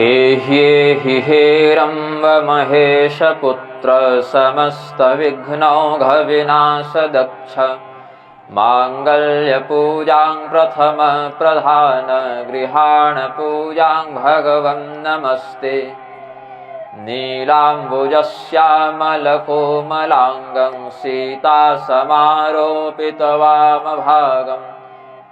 एह्येहि हेरम्ब महेशपुत्र समस्तविघ्नौघविनाशदक्ष माङ्गल्यपूजां प्रथम प्रधान गृहाण पूजां भगवन् नमस्ते। नीलाम्बुजश्यामलकोमलाङ्गं सीतासमारोपितवामभागम्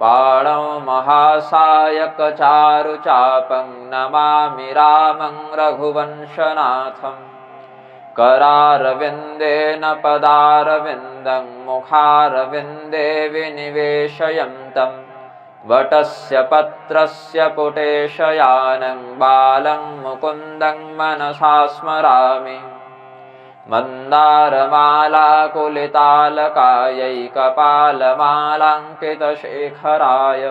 पाणौ महासायकचारुचापं नमामि रामं रघुवंशनाथम्। करारविन्देन पदारविन्दं मुखारविन्दे विनिवेशयन्तं वटस्य पत्रस्य पुटेशयानं बालं मुकुन्दं मनसा स्मरामि। मन्दारमालाकुलितालकायै कपालमालाङ्कितशेखराय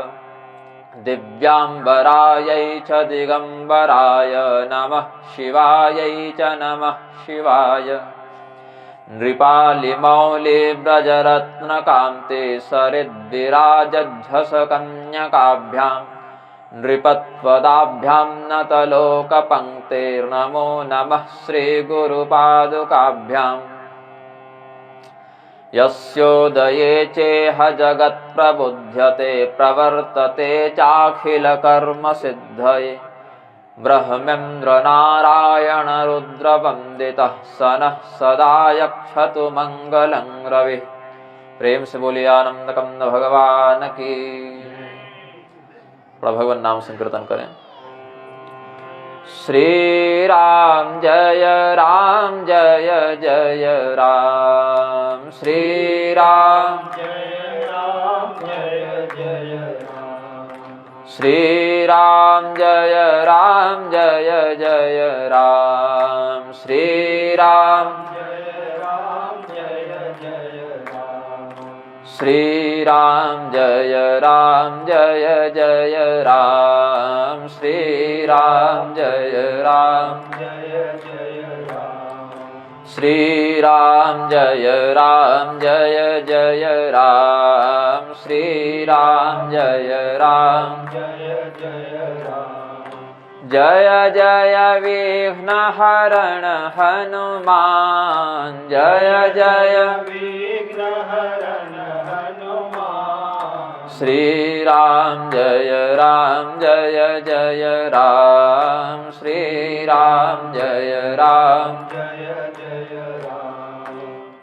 दिव्याम्बरायै च दिगम्बराय नमः शिवायै च नमः शिवाय। नृपालिमौलिव्रजरत्नकान्ते सरिद्विराजध्वसकन्यकाभ्यां नृपत्वदाभ्यां नतलोकपङ्क्तेर्नमो नमः श्रीगुरुपादुकाभ्याम्। यस्योदये चेह जगत्प्रबुध्यते प्रवर्तते चाखिलकर्मसिद्धये ब्रह्मेन्द्रनारायणरुद्रवन्दितः स नः सदा यक्षतु मङ्गलं रविः। प्रेम से बोलिए आनंद कंद भगवान की। भगवान नाम संकीर्तन करें। श्री राम जय जय राम। श्री राम जय जय राम। श्री राम जय जय राम। श्री राम जय जय राम। श्री राम जय जय राम। श्री राम जय जय राम। श्री राम जय जय राम। श्री राम जय जय राम। जय जय विघ्नहरण हनुमान जय जय विघ्नहरण हनुमान। श्री राम जय जय राम। श्री राम जय जय राम।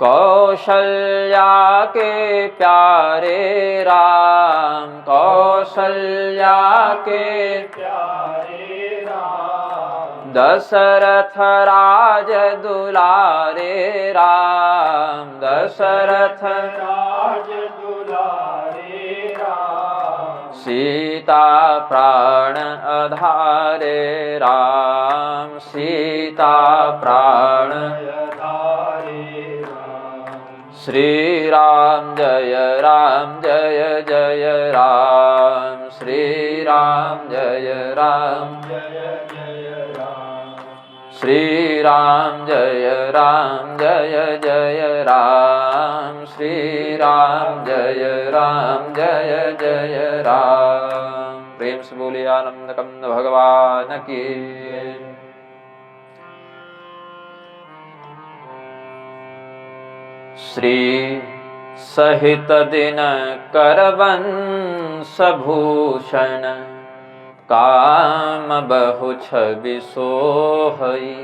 कौशल्या के प्यारे राम। कौशल्या के प्यारे राम। दशरथ राज दुलारे राम। दशरथ राज दुलारे राम। सीता प्राण आधारे राम। सीता प्राण धारे राम। श्री राम जय जय राम। श्री राम जय जय राम। श्री राम जय जय राम। श्री राम जय जय राम। प्रेम से बोलिए आनंद कंद भगवान की। श्री सहित दिन करवंश भूषण काम बहु छवि सोहई।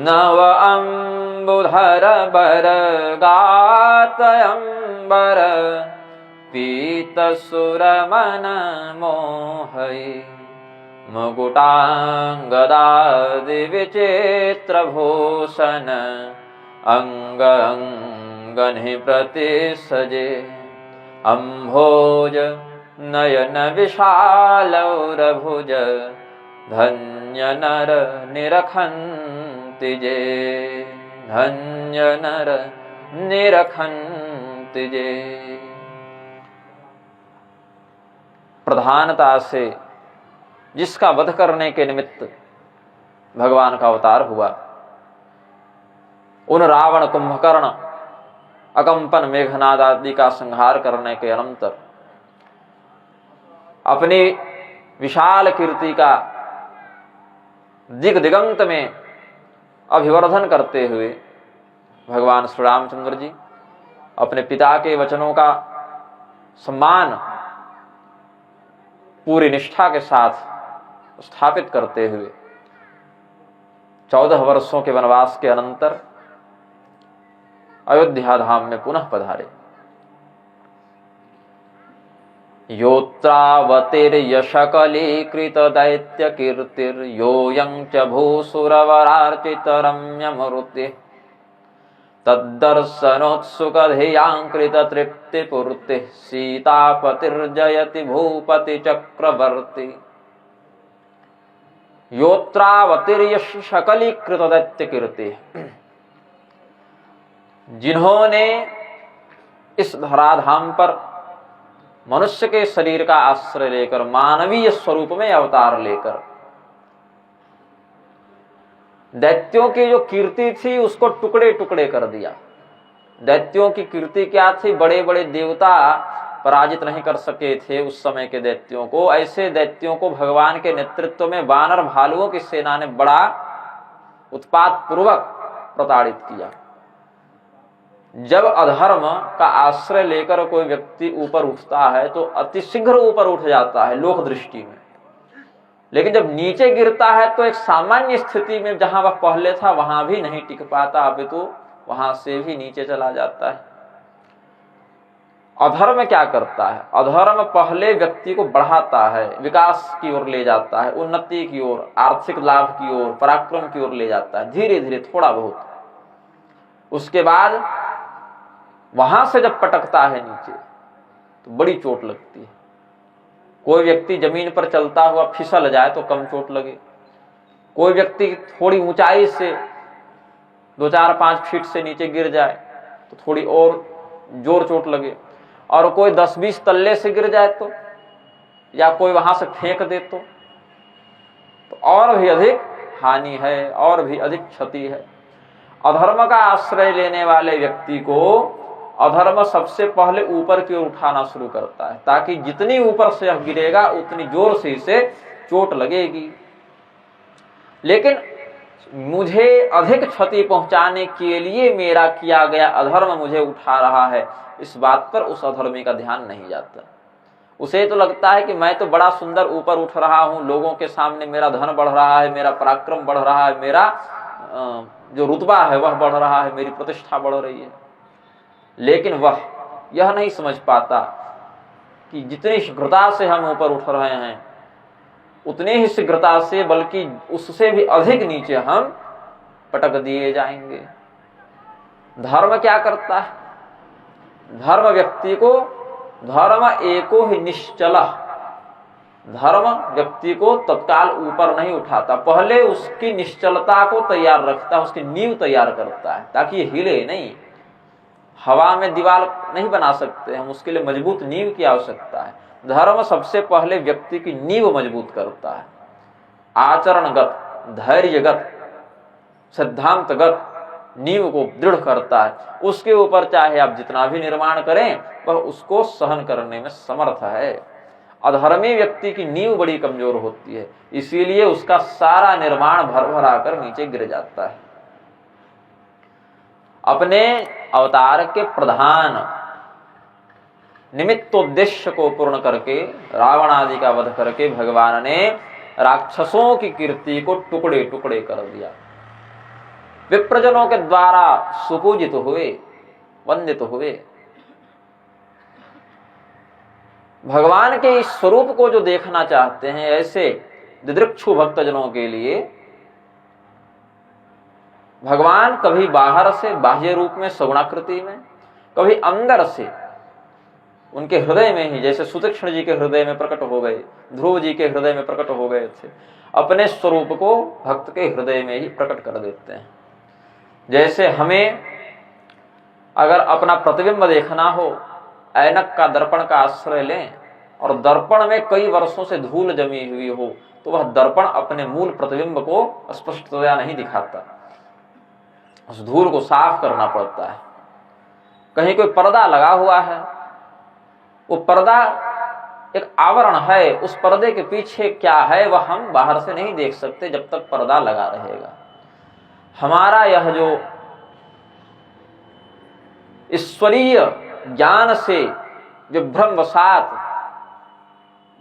नव अम्बुधर बर गात अंबर पीत सुर मन मोहई। मुकुटांगदादि विचित्र भूषण अंग अंगनि प्रति सजे। अम्भोज नयन विशालौरभुज धन्य नर निरखन्ति जे। धन्य नर निरखन्ति जे। प्रधानता से जिसका वध करने के निमित्त भगवान का अवतार हुआ, उन रावण कुंभकर्ण अकंपन मेघनाद आदि का संहार करने के अनंतर अपनी विशाल कीर्ति का दिग दिगंत में अभिवर्धन करते हुए भगवान श्री रामचंद्र जी अपने पिता के वचनों का सम्मान पूरी निष्ठा के साथ स्थापित करते हुए 14 वर्षों के वनवास के अनंतर अयोध्या धाम में पुनः पधारे। योत्रावतिर्यशकलीकृत दैत्य कीर्तिर्योऽयं च भूसुरवरार्चित रम्यमूर्तिः तद्दर्शनोत्सुकधियाङ्कृत तृप्तिपूर्तिः सीतापतिर्जयति भूपति चक्रवर्ती। योत्रावतिर्यशकलीकृत दैत्य कीर्ति, जिन्होंने इस धराधाम पर मनुष्य के शरीर का आश्रय लेकर मानवीय स्वरूप में अवतार लेकर दैत्यों की जो कीर्ति थी उसको टुकड़े टुकड़े कर दिया। दैत्यों की कीर्ति क्या थी? बड़े बड़े देवता पराजित नहीं कर सके थे उस समय के दैत्यों को। ऐसे दैत्यों को भगवान के नेतृत्व में वानर भालुओं की सेना ने बड़ा उत्पात पूर्वक प्रताड़ित किया। जब अधर्म का आश्रय लेकर कोई व्यक्ति ऊपर उठता है तो अतिशीघ्र ऊपर उठ जाता है लोक दृष्टि में, लेकिन जब नीचे गिरता है तो एक सामान्य स्थिति में जहां वह पहले था वहां भी नहीं टिक पाता, अभी तो वहां से भी नीचे चला जाता है। अधर्म क्या करता है? अधर्म पहले व्यक्ति को बढ़ाता है, विकास की ओर ले जाता है, उन्नति की ओर, आर्थिक लाभ की ओर, पराक्रम की ओर ले जाता है, धीरे धीरे थोड़ा बहुत। उसके बाद वहां से जब पटकता है नीचे तो बड़ी चोट लगती है। कोई व्यक्ति जमीन पर चलता हुआ फिसल जाए तो कम चोट लगे, कोई व्यक्ति थोड़ी ऊंचाई से 2-4-5 फीट से नीचे गिर जाए तो थोड़ी और जोर चोट लगे, और कोई 10-20 तल्ले से गिर जाए तो, या कोई वहां से फेंक दे तो और भी अधिक हानि है, और भी अधिक क्षति है। अधर्म का आश्रय लेने वाले व्यक्ति को अधर्म सबसे पहले ऊपर की ओर उठाना शुरू करता है, ताकि जितनी ऊपर से यह गिरेगा उतनी जोर से इसे चोट लगेगी। लेकिन मुझे अधिक क्षति पहुंचाने के लिए मेरा किया गया अधर्म मुझे उठा रहा है, इस बात पर उस अधर्मी का ध्यान नहीं जाता। उसे तो लगता है कि मैं तो बड़ा सुंदर ऊपर उठ रहा हूं, लोगों के सामने मेरा धन बढ़ रहा है, मेरा पराक्रम बढ़ रहा है, मेरा जो रुतबा है वह बढ़ रहा है, मेरी प्रतिष्ठा बढ़ रही है। लेकिन वह यह नहीं समझ पाता कि जितनी शीघ्रता से हम ऊपर उठ रहे हैं उतनी ही शीघ्रता से, बल्कि उससे भी अधिक नीचे हम पटक दिए जाएंगे। धर्म क्या करता है? धर्म व्यक्ति को, धर्म एको ही निश्चल, धर्म व्यक्ति को तत्काल ऊपर नहीं उठाता, पहले उसकी निश्चलता को तैयार रखता है, उसकी नींव तैयार करता है ताकि ये हिले नहीं। हवा में दीवार नहीं बना सकते हम, उसके लिए मजबूत नींव की आवश्यकता है। धर्म सबसे पहले व्यक्ति की नींव मजबूत करता है, आचरणगत, धैर्यगत, सिद्धांतगत नींव को दृढ़ करता है। उसके ऊपर चाहे आप जितना भी निर्माण करें वह उसको सहन करने में समर्थ है। अधर्मी व्यक्ति की नींव बड़ी कमजोर होती है, इसीलिए उसका सारा निर्माण भर भरा कर नीचे गिर जाता है। अपने अवतार के प्रधान निमित्तोद्देश्य को पूर्ण करके, रावण आदि का वध करके भगवान ने राक्षसों की कीर्ति को टुकड़े टुकड़े कर दिया। विप्रजनों के द्वारा सुपूजित हुए, वंदित हुए। भगवान के इस स्वरूप को जो देखना चाहते हैं, ऐसे दिदृक्षु भक्तजनों के लिए भगवान कभी बाहर से बाह्य रूप में सगुणाकृति में, कभी अंदर से उनके हृदय में ही, जैसे सुतीक्ष्ण जी के हृदय में प्रकट हो गए, ध्रुव जी के हृदय में प्रकट हो गए थे, अपने स्वरूप को भक्त के हृदय में ही प्रकट कर देते हैं। जैसे हमें अगर अपना प्रतिबिंब देखना हो, ऐनक का, दर्पण का आश्रय लें और दर्पण में कई वर्षों से धूल जमी हुई हो तो वह दर्पण अपने मूल प्रतिबिंब को स्पष्टतया नहीं दिखाता, उस धूल को साफ करना पड़ता है। कहीं कोई पर्दा लगा हुआ है, वो पर्दा एक आवरण है, उस पर्दे के पीछे क्या है वह हम बाहर से नहीं देख सकते जब तक पर्दा लगा रहेगा। हमारा यह जो ईश्वरीय ज्ञान से जो भ्रमवशात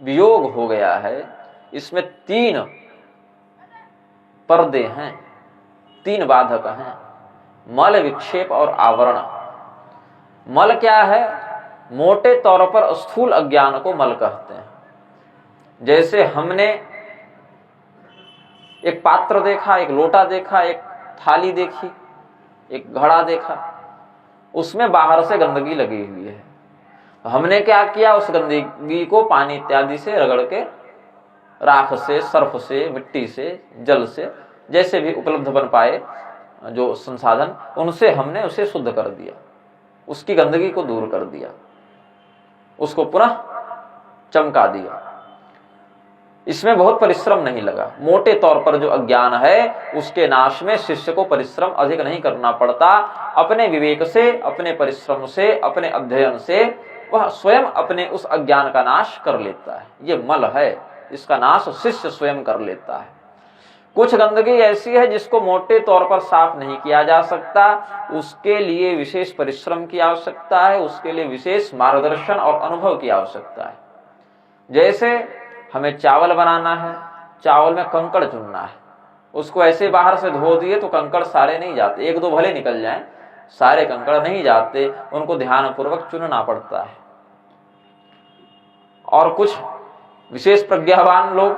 वियोग हो गया है, इसमें 3 पर्दे हैं, 3 बाधक हैं, मल, विक्षेप और आवरण। मल क्या है? मोटे तौर पर स्थूल अज्ञान को मल कहते हैं। जैसे हमने एक पात्र देखा, एक लोटा देखा, एक थाली देखी, एक घड़ा देखा, उसमें बाहर से गंदगी लगी हुई है। हमने क्या किया? उस गंदगी को पानी इत्यादि से रगड़ के, राख से, सर्फ से, मिट्टी से, जल से, जैसे भी उपलब्ध बन पाए जो संसाधन, उनसे हमने उसे शुद्ध कर दिया, उसकी गंदगी को दूर कर दिया, उसको पुनः चमका दिया। इसमें बहुत परिश्रम नहीं लगा। मोटे तौर पर जो अज्ञान है उसके नाश में शिष्य को परिश्रम अधिक नहीं करना पड़ता। अपने विवेक से, अपने परिश्रम से, अपने अध्ययन से वह स्वयं अपने उस अज्ञान का नाश कर लेता है। ये मल है, इसका नाश शिष्य स्वयं कर लेता है। कुछ गंदगी ऐसी है जिसको मोटे तौर पर साफ नहीं किया जा सकता, उसके लिए विशेष परिश्रम की आवश्यकता है, उसके लिए विशेष मार्गदर्शन और अनुभव की आवश्यकता है। जैसे हमें चावल बनाना है, चावल में कंकड़ चुनना है, उसको ऐसे बाहर से धो दिए तो कंकड़ सारे नहीं जाते, 1-2 भले निकल जाएं, सारे कंकड़ नहीं जाते, उनको ध्यानपूर्वक चुनना पड़ता है। और कुछ विशेष प्रज्ञावान लोग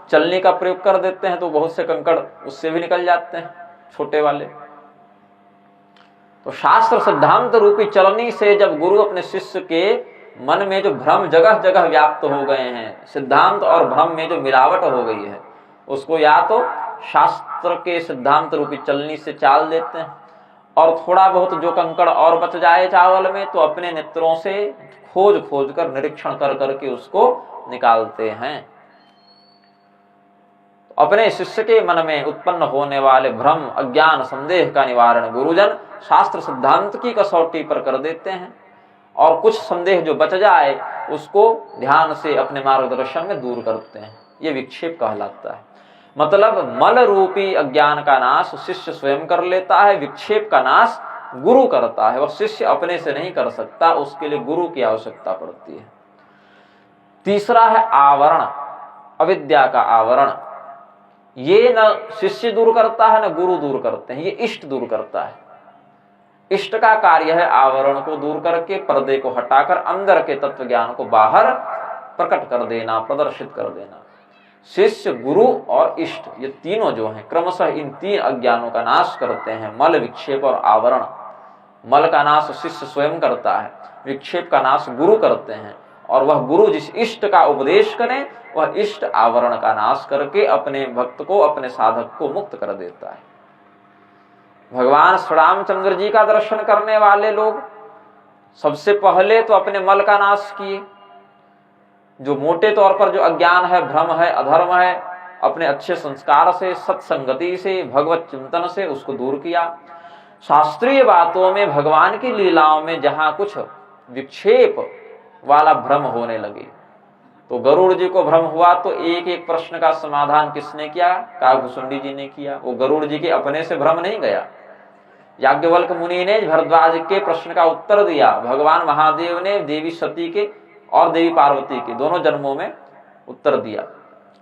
चलने का प्रयोग कर देते हैं तो बहुत से कंकड़ उससे भी निकल जाते हैं, छोटे वाले। तो शास्त्र सिद्धांत रूपी चलनी से जब गुरु अपने शिष्य के मन में जो भ्रम जगह जगह व्याप्त हो गए हैं, सिद्धांत और भ्रम में जो मिलावट हो गई है, उसको या तो शास्त्र के सिद्धांत रूपी चलनी से चाल देते हैं, और थोड़ा बहुत जो कंकड़ और बच जाए चावल में तो अपने नेत्रों से खोज खोज कर, निरीक्षण कर करके उसको निकालते हैं। अपने शिष्य के मन में उत्पन्न होने वाले भ्रम, अज्ञान, संदेह का निवारण गुरुजन शास्त्र सिद्धांत की कसौटी पर कर देते हैं, और कुछ संदेह जो बच जाए उसको ध्यान से अपने मार्गदर्शन में दूर करते हैं। ये विक्षेप कहलाता है। मतलब मल रूपी अज्ञान का नाश शिष्य स्वयं कर लेता है, विक्षेप का नाश गुरु करता है। वह शिष्य अपने से नहीं कर सकता, उसके लिए गुरु की आवश्यकता पड़ती है। तीसरा है आवरण, अविद्या का आवरण। ये न शिष्य दूर करता है न गुरु दूर करते हैं, ये इष्ट दूर करता है। इष्ट का कार्य है आवरण को दूर करके, पर्दे को हटाकर अंदर के तत्व ज्ञान को बाहर प्रकट कर देना, प्रदर्शित कर देना। शिष्य, गुरु और इष्ट, ये तीनों जो हैं क्रमशः इन 3 अज्ञानों का नाश करते हैं, मल, विक्षेप और आवरण। मल का नाश शिष्य स्वयं करता है, विक्षेप का नाश गुरु करते हैं, और वह गुरु जिस इष्ट का उपदेश करें वह इष्ट आवरण का नाश करके अपने भक्त को, अपने साधक को मुक्त कर देता है। भगवान श्री रामचंद्र जी का दर्शन करने वाले लोग सबसे पहले तो अपने मल का नाश किए। जो मोटे तौर पर जो अज्ञान है, भ्रम है, अधर्म है, अपने अच्छे संस्कार से, सत्संगति से, भगवत चिंतन से उसको दूर किया। शास्त्रीय बातों में, भगवान की लीलाओं में जहां कुछ विक्षेप वाला भ्रम होने लगे, तो गरुड़ जी को भ्रम हुआ तो एक एक प्रश्न का समाधान किसने किया? काकभूषुंडी जी ने किया। वो गरुड़ जी के अपने से भ्रम नहीं गया। याज्ञवल्क्य मुनि ने भरद्वाज के प्रश्न का उत्तर दिया। भगवान महादेव ने देवी सती के और देवी पार्वती के दोनों जन्मों में उत्तर दिया,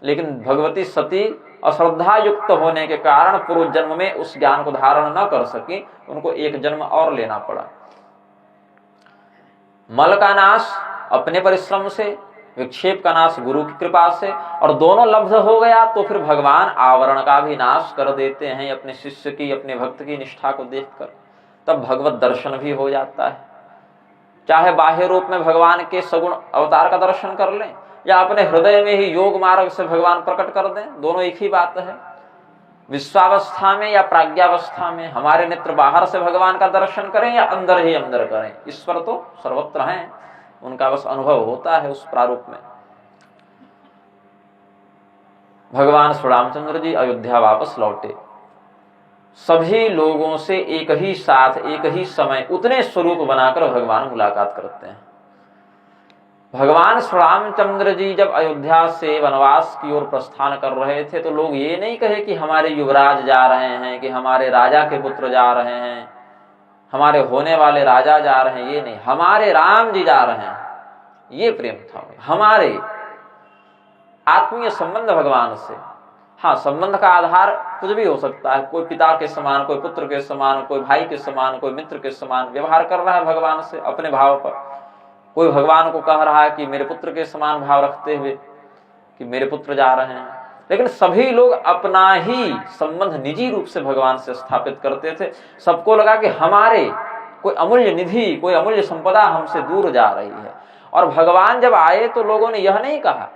लेकिन भगवती सती अश्रद्धा युक्त होने के कारण पूर्व जन्म में उस ज्ञान को धारण न कर सकी, उनको एक जन्म और लेना पड़ा। मल का नाश अपने परिश्रम से, विक्षेप का नाश गुरु की कृपा से, और दोनों लब्ध हो गया तो फिर भगवान आवरण का भी नाश कर देते हैं अपने शिष्य की, अपने भक्त की निष्ठा को देखकर। तब भगवत दर्शन भी हो जाता है। चाहे बाह्य रूप में भगवान के सगुण अवतार का दर्शन कर लें, या अपने हृदय में ही योग मार्ग से भगवान प्रकट कर दें, दोनों एक ही बात है। विश्वावस्था में या प्राज्ञावस्था में हमारे नेत्र बाहर से भगवान का दर्शन करें या अंदर ही अंदर करें, ईश्वर तो सर्वत्र हैं, उनका बस अनुभव होता है उस प्रारूप में। भगवान श्री रामचंद्र जी अयोध्या वापस लौटे। सभी लोगों से एक ही साथ, एक ही समय, उतने स्वरूप बनाकर भगवान मुलाकात करते हैं। भगवान श्री रामचंद्र जी जब अयोध्या से वनवास की ओर प्रस्थान कर रहे थे तो लोग ये नहीं कहे कि हमारे युवराज जा रहे हैं, कि हमारे राजा के पुत्र जा रहे हैं, हमारे होने वाले राजा जा रहे हैं, ये नहीं, हमारे राम जी जा रहे हैं, ये प्रेम था। हमारे आत्मीय संबंध भगवान से। हाँ, संबंध का आधार कुछ भी हो सकता है, कोई पिता के समान, कोई पुत्र के समान, कोई भाई के समान, कोई मित्र के समान व्यवहार कर रहा है भगवान से अपने भाव पर। कोई भगवान को कह रहा है कि मेरे पुत्र के समान भाव रखते हुए कि मेरे पुत्र जा रहे हैं, लेकिन सभी लोग अपना ही संबंध निजी रूप से भगवान से स्थापित करते थे। सबको लगा कि हमारे कोई अमूल्य निधि, कोई अमूल्य संपदा हमसे दूर जा रही है। और भगवान जब आए तो लोगों ने यह नहीं कहा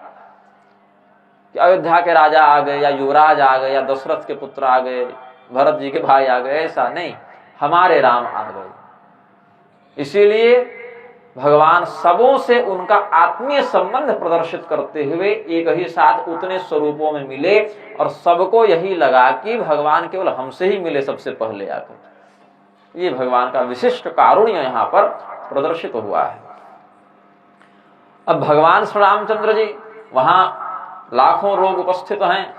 कि अयोध्या के राजा आ गए, या युवराज आ गए, या दशरथ के पुत्र आ गए, भरत जी के भाई आ गए, ऐसा नहीं, हमारे राम आ गए। इसीलिए भगवान सबों से उनका आत्मीय संबंध प्रदर्शित करते हुए एक ही साथ उतने स्वरूपों में मिले, और सबको यही लगा कि भगवान केवल हमसे ही मिले सबसे पहले आकर। ये भगवान का विशिष्ट कारुण्य यहाँ पर प्रदर्शित हुआ है। अब भगवान श्री रामचंद्र जी वहां लाखों लोग उपस्थित हैं,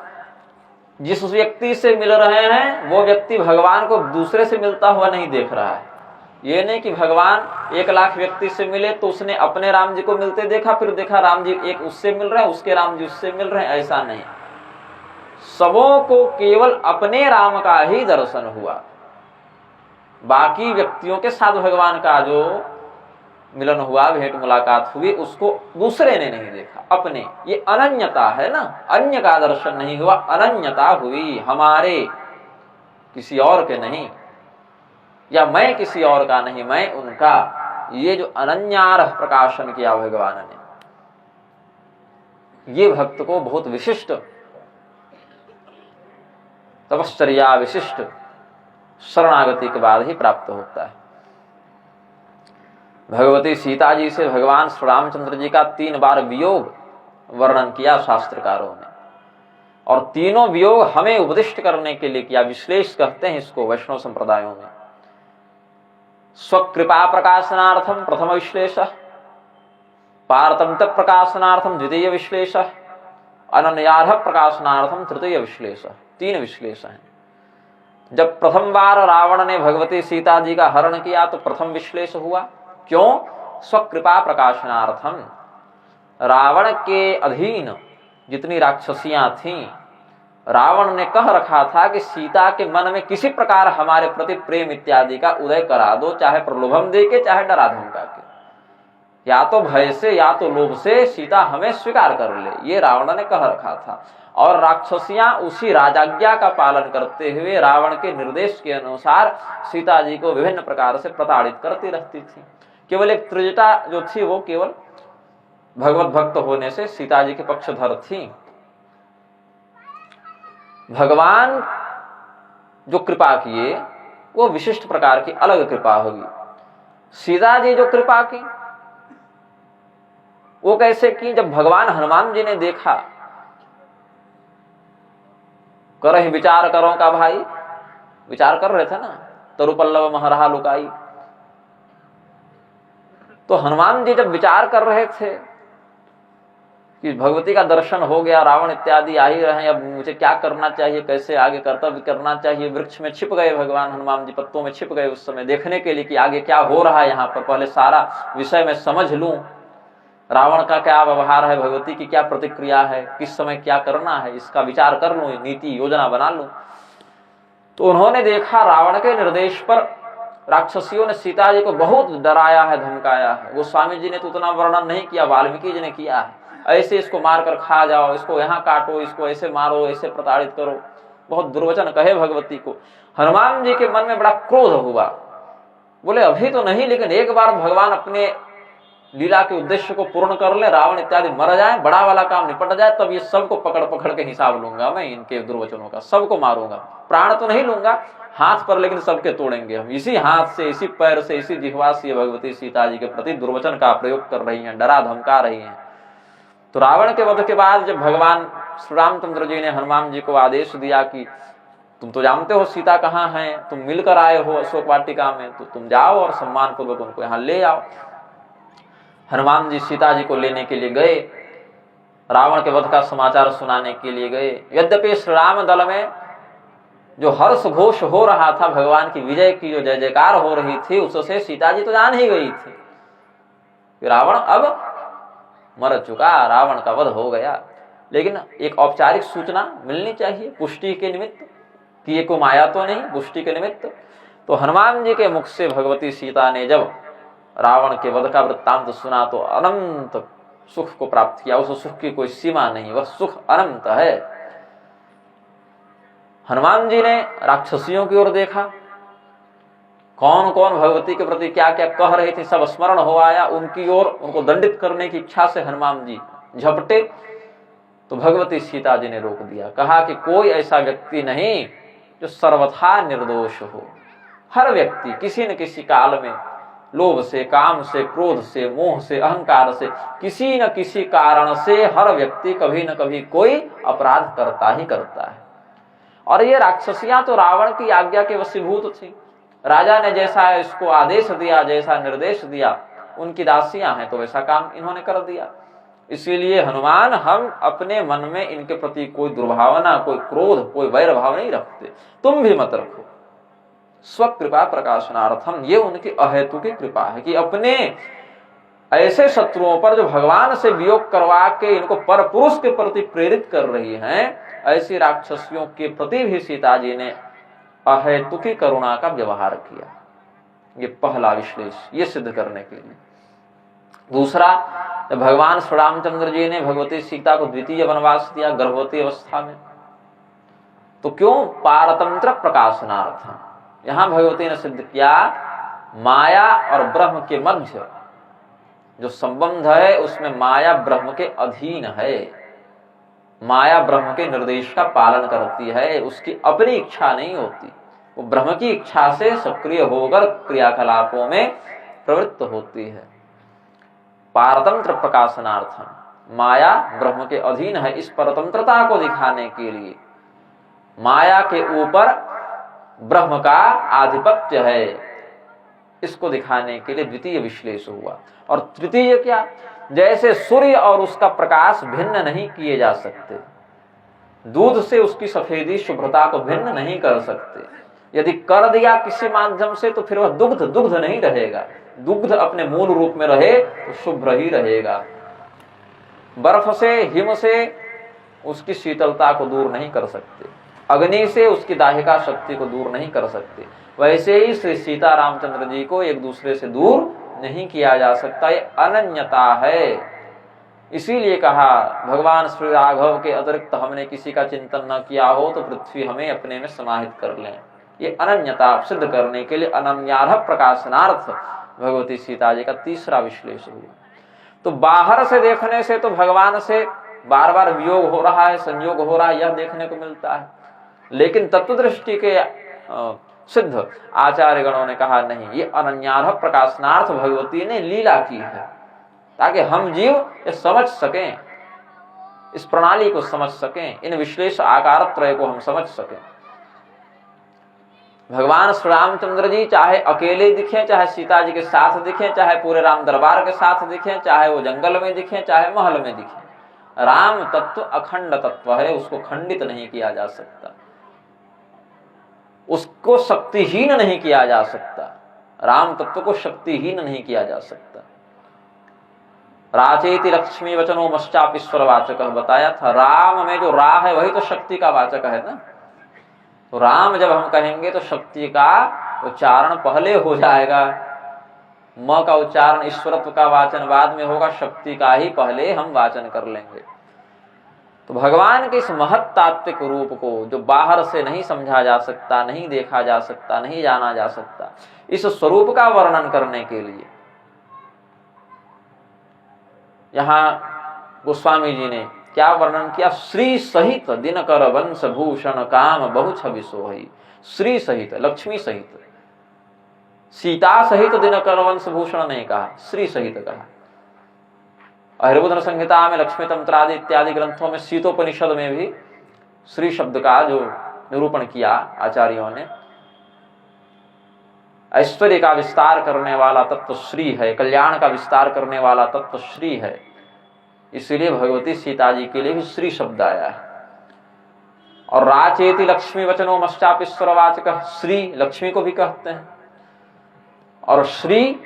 जिस व्यक्ति से मिल रहे हैं वो व्यक्ति भगवान को दूसरे से मिलता हुआ नहीं देख रहा है। ये नहीं कि भगवान 1 लाख व्यक्ति से मिले तो उसने अपने राम जी को मिलते देखा, फिर देखा राम जी एक उससे मिल रहे हैं, उसके राम जी उससे मिल रहे हैं, ऐसा नहीं। सबों को केवल अपने राम का ही दर्शन हुआ। बाकी व्यक्तियों के साथ भगवान का जो मिलन हुआ, भेंट मुलाकात हुई, उसको दूसरे ने नहीं देखा, अपने। ये अनन्यता है ना, अन्य का दर्शन नहीं हुआ, अनन्यता हुई, हमारे किसी और के नहीं, या मैं किसी और का नहीं, मैं उनका। ये जो अनन्यारह प्रकाशन किया भगवान ने, ये भक्त को बहुत विशिष्ट तपश्चर्या विशिष्ट शरणागति के बाद ही प्राप्त होता है। भगवती सीता जी से भगवान श्री रामचंद्र जी का 3 बार वियोग वर्णन किया शास्त्रकारों ने, और तीनों वियोग हमें उपदिष्ट करने के लिए किया। विश्लेष कहते हैं इसको वैष्णव संप्रदायों में। स्वकृपा प्रकाशनार्थम प्रथम विश्लेष, पारतंत्र प्रकाशनार्थम द्वितीय विश्लेष, अनन्यार्ह प्रकाशनार्थम तृतीय विश्लेष। 3 विश्लेष हैं। जब प्रथम बार रावण ने भगवती सीता जी का हरण किया तो प्रथम विश्लेष हुआ। क्यों? स्वकृपा प्रकाशनार्थम। रावण के अधीन जितनी राक्षसियां थीं, रावण ने कह रखा था कि सीता के मन में किसी प्रकार हमारे प्रति प्रेम इत्यादि का उदय करा दो, चाहे प्रलोभन दे के, चाहे डरा धमका के, या तो भय से या तो लोभ से सीता हमें स्वीकार कर ले, ये रावण ने कह रखा था। और राक्षसियां उसी राजाज्ञा का पालन करते हुए रावण के निर्देश के अनुसार सीता जी को विभिन्न प्रकार से प्रताड़ित करती रहती थी। केवल एक त्रिजटा जो थी वो केवल भगवत भक्त होने से सीता जी के पक्षधर थी। भगवान जो कृपा किए वो विशिष्ट प्रकार की अलग कृपा होगी। सीता जी जो कृपा की वो कैसे की? जब भगवान हनुमान जी ने देखा, करहि विचार करो का भाई, विचार कर रहे थे ना, तरुपल्लव महरहा लुकाई। तो हनुमान जी जब विचार कर रहे थे कि भगवती का दर्शन हो गया, रावण इत्यादि आ ही रहे हैं, अब मुझे क्या करना चाहिए, कैसे आगे कर्तव्य करना चाहिए, वृक्ष में छिप गए भगवान हनुमान जी, पत्तों में छिप गए उस समय देखने के लिए कि आगे क्या हो रहा है यहाँ पर, पहले सारा विषय में समझ लूं, रावण का क्या व्यवहार है, भगवती की क्या प्रतिक्रिया है, किस समय क्या करना है, इसका विचार कर लूं, नीति योजना बना लूं। तो उन्होंने देखा रावण के निर्देश पर राक्षसियों ने सीता जी को बहुत डराया है, धमकाया है। गोस्वामी जी ने तो उतना वर्णन नहीं किया, वाल्मीकि जी ने किया है। ऐसे इसको मारकर खा जाओ, इसको यहाँ काटो, इसको ऐसे मारो, ऐसे प्रताड़ित करो, बहुत दुर्वचन कहे भगवती को। हनुमान जी के मन में बड़ा क्रोध हुआ, बोले अभी तो नहीं, लेकिन एक बार भगवान अपने लीला के उद्देश्य को पूर्ण कर ले, रावण इत्यादि मर जाए, बड़ा वाला काम निपट जाए, तब ये सबको पकड़ पकड़ के हिसाब लूंगा मैं, इनके दुर्वचनों का सबको मारूंगा, प्राण तो नहीं लूंगा हाथ पर, लेकिन सबके तोड़ेंगे हम। इसी हाथ से, इसी पैर से, इसी जिह्वा से भगवती सीता जी के प्रति दुर्वचन का प्रयोग कर रही हैं, डरा धमका रही हैं। तो रावण के वध के बाद जब भगवान श्री रामचंद्र जी ने हनुमान जी को आदेश दिया कि तुम तो जानते हो सीता कहाँ है, तुम मिलकर आए हो अशोक वाटिका में, तो तुम जाओ और सम्मान पूर्वक उनको यहाँ ले आओ। हनुमान जी सीता जी को लेने के लिए गए, रावण के वध का समाचार सुनाने के लिए गए। यद्यपि श्री राम दल में जो हर्ष घोष हो रहा था, भगवान की विजय की जो जय जयकार हो रही थी, उससे सीता जी तो जान ही गई थी कि रावण अब मर चुका, रावण का वध हो गया। लेकिन एक औपचारिक सूचना मिलनी चाहिए पुष्टि के निमित्त कि ये कोई माया तो नहीं, पुष्टि के निमित्त। तो हनुमान जी के मुख से भगवती सीता ने जब रावण के वध का वृत्तांत सुना तो अनंत सुख को प्राप्त किया। उस सुख की कोई सीमा नहीं, वह सुख अनंत है। हनुमान जी ने राक्षसियों की ओर देखा, कौन कौन भगवती के प्रति क्या क्या कह रही थी, सब स्मरण हो आया उनकी ओर। उनको दंडित करने की इच्छा से हनुमान जी झपटे तो भगवती सीता जी ने रोक दिया, कहा कि कोई ऐसा व्यक्ति नहीं जो सर्वथा निर्दोष हो। हर व्यक्ति किसी न किसी काल में लोभ से, काम से, क्रोध से, मोह से, अहंकार से, किसी न किसी कारण से हर व्यक्ति कभी न कभी कोई अपराध करता ही करता है। और ये राक्षसियां तो रावण की आज्ञा के वशीभूत थी। राजा ने जैसा इसको आदेश दिया, जैसा निर्देश दिया, उनकी दासियां हैं तो वैसा काम इन्होंने कर दिया। इसीलिए हनुमान, हम अपने मन में इनके प्रति कोई दुर्भावना, कोई क्रोध, कोई वैर भाव नहीं रखते। तुम भी मत रखो। स्वकृपा प्रकाशनार्थम, ये उनकी अहेतु की कृपा है कि अपने ऐसे शत्रुओं पर जो भगवान से वियोग करवा के इनको पर पुरुष के प्रति प्रेरित कर रही हैं, ऐसी राक्षसियों के प्रति भी सीता जी ने अहेतु की करुणा का व्यवहार किया। ये पहला विश्लेष, ये सिद्ध करने के लिए। दूसरा, जब भगवान श्री रामचंद्र जी ने भगवती सीता को द्वितीय वनवास दिया गर्भवती अवस्था में, तो क्यों? पारतंत्र प्रकाशनार्थम। यहां भगवती ने सिद्ध किया माया और ब्रह्म के मध्य जो संबंध है उसमें माया ब्रह्म के अधीन है। माया ब्रह्म के निर्देश का पालन करती है, उसकी अपनी इच्छा नहीं होती। वो ब्रह्म की इच्छा से सक्रिय होकर क्रियाकलापों में प्रवृत्त होती है। पारतंत्र प्रकाशनार्थम, माया ब्रह्म के अधीन है। इस परतंत्रता को दिखाने के लिए माया के ऊपर ब्रह्म का आधिपत्य है, इसको दिखाने के लिए द्वितीय विश्लेष हुआ। और तृतीय क्या? जैसे सूर्य और उसका प्रकाश भिन्न नहीं किए जा सकते, दूध से उसकी सफेदी शुभ्रता को भिन्न नहीं कर सकते। यदि कर दिया किसी माध्यम से तो फिर वह दुग्ध दुग्ध नहीं रहेगा। दुग्ध अपने मूल रूप में रहे तो शुभ्र ही रहेगा। बर्फ से, हिम से उसकी शीतलता को दूर नहीं कर सकते, अग्नि से उसकी दाहिका शक्ति को दूर नहीं कर सकते। वैसे ही श्री सीता रामचंद्र जी को एक दूसरे से दूर नहीं किया जा सकता, ये अनन्यता है। इसीलिए कहा भगवान श्री राघव के अतिरिक्त हमने किसी का चिंतन न किया हो तो पृथ्वी हमें अपने में समाहित कर लें। ये अनन्यता सिद्ध करने के लिए अनन्यार्ह प्रकाशनार्थ भगवती सीता जी का तीसरा विश्लेषण हुआ। तो बाहर से देखने से तो भगवान से बार बार वियोग हो रहा है, संयोग हो रहा है, यह देखने को मिलता है। लेकिन तत्वदृष्टि के सिद्ध आचार्य गणों ने कहा नहीं, ये अनन्यार्ह प्रकाशनार्थ भगवती ने लीला की है, ताकि हम जीव ये समझ सकें, इस प्रणाली को समझ सकें, इन विश्लेष आकार त्रय को हम समझ सकें। भगवान श्री रामचंद्र जी चाहे अकेले दिखें, चाहे सीता जी के साथ दिखें, चाहे पूरे राम दरबार के साथ दिखें, चाहे वो जंगल में दिखें, चाहे महल में दिखें, राम तत्व अखंड तत्व है, उसको खंडित नहीं किया जा सकता, उसको शक्तिहीन नहीं किया जा सकता। राम तत्व को शक्तिहीन नहीं किया जा सकता। राचेति लक्ष्मी वचनो मश्चापीश्वर वाचक बताया था। राम में जो रा है वही तो शक्ति का वाचक है ना। तो राम जब हम कहेंगे तो शक्ति का उच्चारण पहले हो जाएगा, म का उच्चारण ईश्वरत्व का वाचन बाद में होगा, शक्ति का ही पहले हम वाचन कर लेंगे। तो भगवान के इस महत् तात्विक रूप को जो बाहर से नहीं समझा जा सकता, नहीं देखा जा सकता, नहीं जाना जा सकता, इस स्वरूप का वर्णन करने के लिए यहाँ गोस्वामी जी ने क्या वर्णन किया? श्री सहित दिनकर वंश भूषण काम बहु छवि सोहई। श्री सहित, लक्ष्मी सहित, सीता सहित दिनकर वंश भूषण नहीं कहा, श्री सहित कहा। हरिबुद्ध संहिता में, लक्ष्मी तंत्रादि इत्यादि ग्रंथों में, शीतोपनिषद में भी श्री शब्द का जो निरूपण किया आचार्यों ने, ऐश्वर्य का विस्तार करने वाला तत्व श्री है, कल्याण का विस्तार करने वाला तत्व श्री है। इसीलिए भगवती सीता जी के लिए भी श्री शब्द आया है। और राचेति लक्ष्मी वचनो मश्चापीश्वरवाचक, श्री लक्ष्मी को भी कहते हैं। और श्री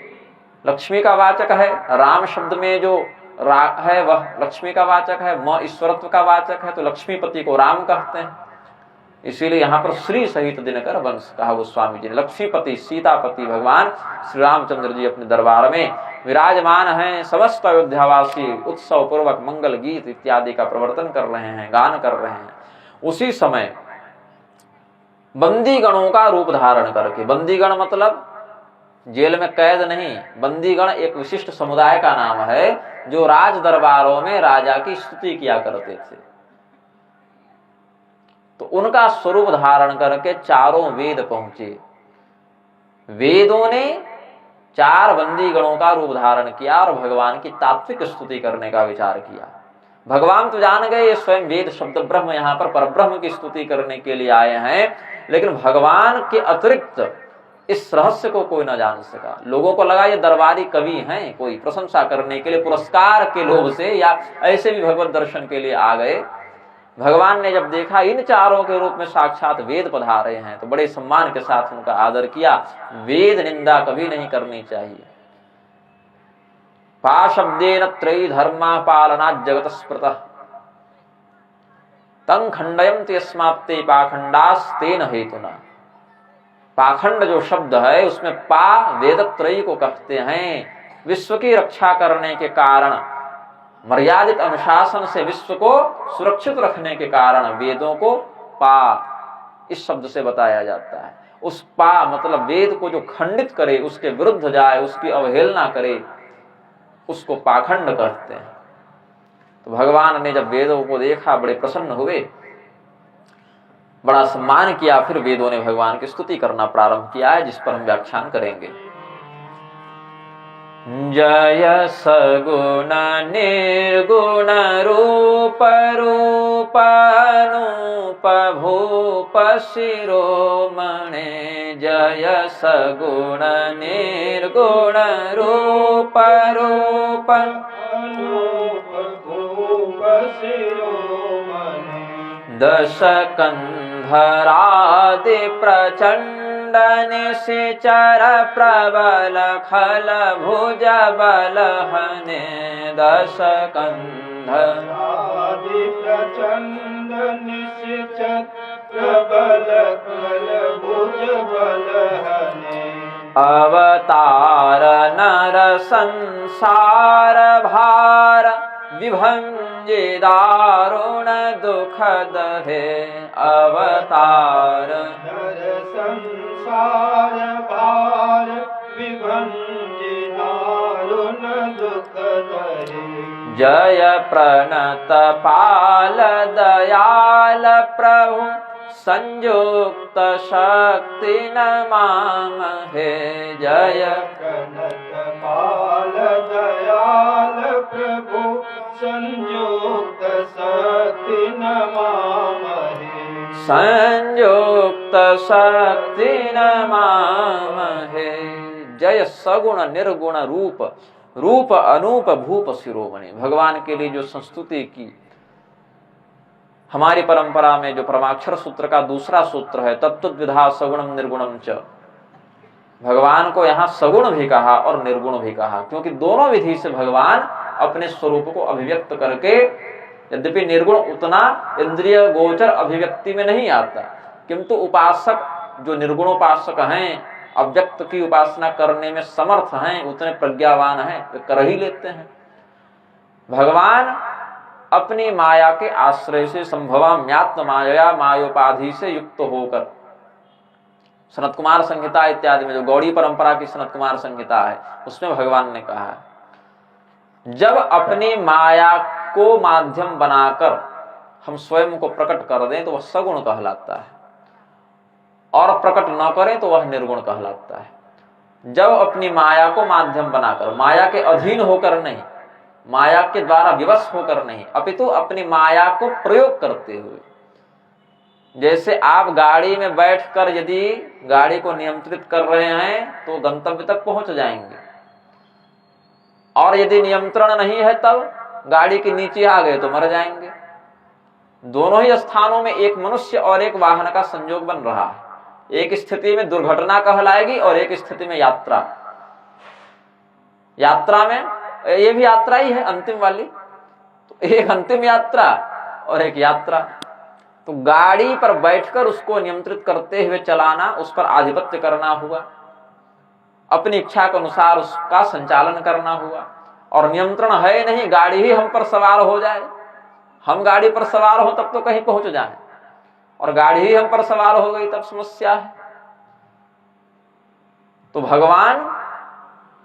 लक्ष्मी का वाचक है, राम शब्द में जो रा है वह लक्ष्मी का वाचक है, म ईश्वरत्व का वाचक है, तो लक्ष्मीपति को राम कहते हैं। इसीलिए यहाँ पर श्री सहित दिनकर वंश कहा गोस्वामी जी ने। लक्ष्मीपति सीतापति भगवान श्री रामचंद्र जी अपने दरबार में विराजमान हैं। समस्त अयोध्यावासी उत्सव पूर्वक मंगल गीत इत्यादि का प्रवर्तन कर रहे हैं, गान कर रहे हैं। उसी समय बंदीगणों का रूप धारण करके, बंदीगण मतलब जेल में कैद नहीं, बंदीगण एक विशिष्ट समुदाय का नाम है जो राज दरबारों में राजा की स्तुति किया करते थे। तो उनका स्वरूप धारण करके चारों वेद पहुंचे। वेदों ने 4 बंदीगणों का रूप धारण किया और भगवान की तात्विक स्तुति करने का विचार किया। भगवान तो जान गए ये स्वयं वेद शब्द ब्रह्म यहाँ पर परब्रह्म की स्तुति करने के लिए आए हैं, लेकिन भगवान के अतिरिक्त इस रहस्य को कोई न जान सका। लोगों को लगा ये दरबारी कवि हैं, कोई प्रशंसा करने के लिए, पुरस्कार के लोभ से या ऐसे भी भगवत दर्शन के लिए आ गए। भगवान ने जब देखा इन चारों के रूप में साक्षात वेद पधारे हैं तो बड़े सम्मान के साथ उनका आदर किया। वेद निंदा कभी नहीं करनी चाहिए। पा शब्देन त्रयी धर्मा पालना जगत स्मृतः तं खंडयन्ति यस्मात्ते पाखंडास्तेन हेतुना। पाखंड जो शब्द है उसमें पा वेदत्रयी को कहते हैं। विश्व की रक्षा करने के कारण, मर्यादित अनुशासन से विश्व को सुरक्षित रखने के कारण वेदों को पा इस शब्द से बताया जाता है। उस पा मतलब वेद को जो खंडित करे, उसके विरुद्ध जाए, उसकी अवहेलना करे, उसको पाखंड कहते हैं। तो भगवान ने जब वेदों को देखा बड़े प्रसन्न हुए, बड़ा सम्मान किया। फिर वेदों ने भगवान की स्तुति करना प्रारंभ किया है, जिस पर हम व्याख्यान करेंगे। जय सगुण निर्गुण रूप रूप अनूप भूप शिरोमणे। जय सगुण निर्गुण रूप रूप अनूप भूप शिरोमणि। दश कंधरादि प्रचंड निशिचर प्रबल खल भुज बल हने। दश आदि प्रचंड निश्चर प्रबल खल भुज बल हने। अवतार नर संसार भार विभंजे दारुण दुख दहे। अवतार नर संसार भार विभंजे दारुण दुख दहे। जय प्रणत पाल दयाल प्रभु संयुक्त शक्ति नमामहे। जय प्रणत पाल दयाल प्रभु संयुक्त शक्ति नमामहे। संयुक्त शक्ति नमामहे। जय सगुण निर्गुण रूप रूप अनूप भूप शिरोमणि। भगवान के लिए जो संस्तुति की, हमारी परंपरा में जो परमाक्षर सूत्र का दूसरा सूत्र है तत्त्वविधा सगुणम निर्गुणम च, भगवान को यहाँ सगुण भी कहा और निर्गुण भी कहा, क्योंकि दोनों विधि से भगवान अपने स्वरूप को अभिव्यक्त करके, यद्यपि निर्गुण उतना इंद्रिय गोचर अभिव्यक्ति में नहीं आता, किंतु उपासक जो निर्गुणोपासक हैं, अव्यक्त की उपासना करने में समर्थ हैं, उतने प्रज्ञावान हैं, वे कर ही लेते हैं। भगवान अपनी माया के आश्रय से संभवाम्यात्म माया मायोपाधि से युक्त होकर, सनत कुमार संहिता इत्यादि में जो गौड़ी परंपरा की सनत कुमार संहिता है उसमें भगवान ने कहा है, जब अपनी माया को माध्यम बनाकर हम स्वयं को प्रकट कर दें तो वह सगुण कहलाता है, और प्रकट न करें तो वह निर्गुण कहलाता है। जब अपनी माया को माध्यम बनाकर, माया के अधीन होकर नहीं, माया के द्वारा विवश होकर नहीं, अपितु अपनी माया को प्रयोग करते हुए जैसे आप गाड़ी में बैठकर यदि गाड़ी को नियंत्रित कर रहे हैं तो गंतव्य तक पहुंच जाएंगे, और यदि नियंत्रण नहीं है तब गाड़ी के नीचे आ गए तो मर जाएंगे। दोनों ही स्थानों में एक मनुष्य और एक वाहन का संयोग बन रहा है। एक स्थिति में दुर्घटना कहलाएगी और एक स्थिति में यात्रा। यात्रा में ये भी यात्रा ही है अंतिम वाली, तो एक अंतिम यात्रा और एक यात्रा। तो गाड़ी पर बैठकर उसको नियंत्रित करते हुए चलाना, उस पर आधिपत्य करना हुआ, अपनी इच्छा के अनुसार उसका संचालन करना हुआ। और नियंत्रण है नहीं, गाड़ी ही हम पर सवार हो जाए, हम गाड़ी पर सवार हो तब तो कहीं पहुंच जाए, और गाड़ी ही हम पर सवार हो गई तब समस्या है। तो भगवान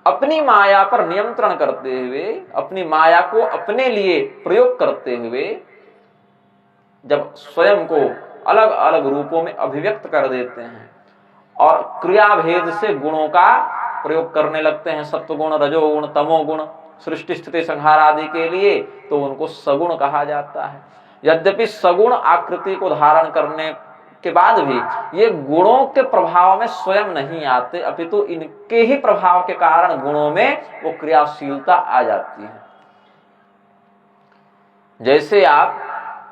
अपनी माया पर नियंत्रण करते हुए, अपनी माया को अपने लिए प्रयोग करते हुए, जब स्वयं को अलग अलग रूपों में अभिव्यक्त कर देते हैं और क्रिया भेद से गुणों का प्रयोग करने लगते हैं, सत्वगुण, रजोगुण, तमोगुण, सृष्टि स्थिति संहार आदि के लिए, तो उनको सगुण कहा जाता है। यद्यपि सगुण आकृति को धारण करने के बाद भी ये गुणों के प्रभाव में स्वयं नहीं आते, अपितु इनके ही प्रभाव के कारण गुणों में वो क्रियाशीलता आ जाती है। जैसे आप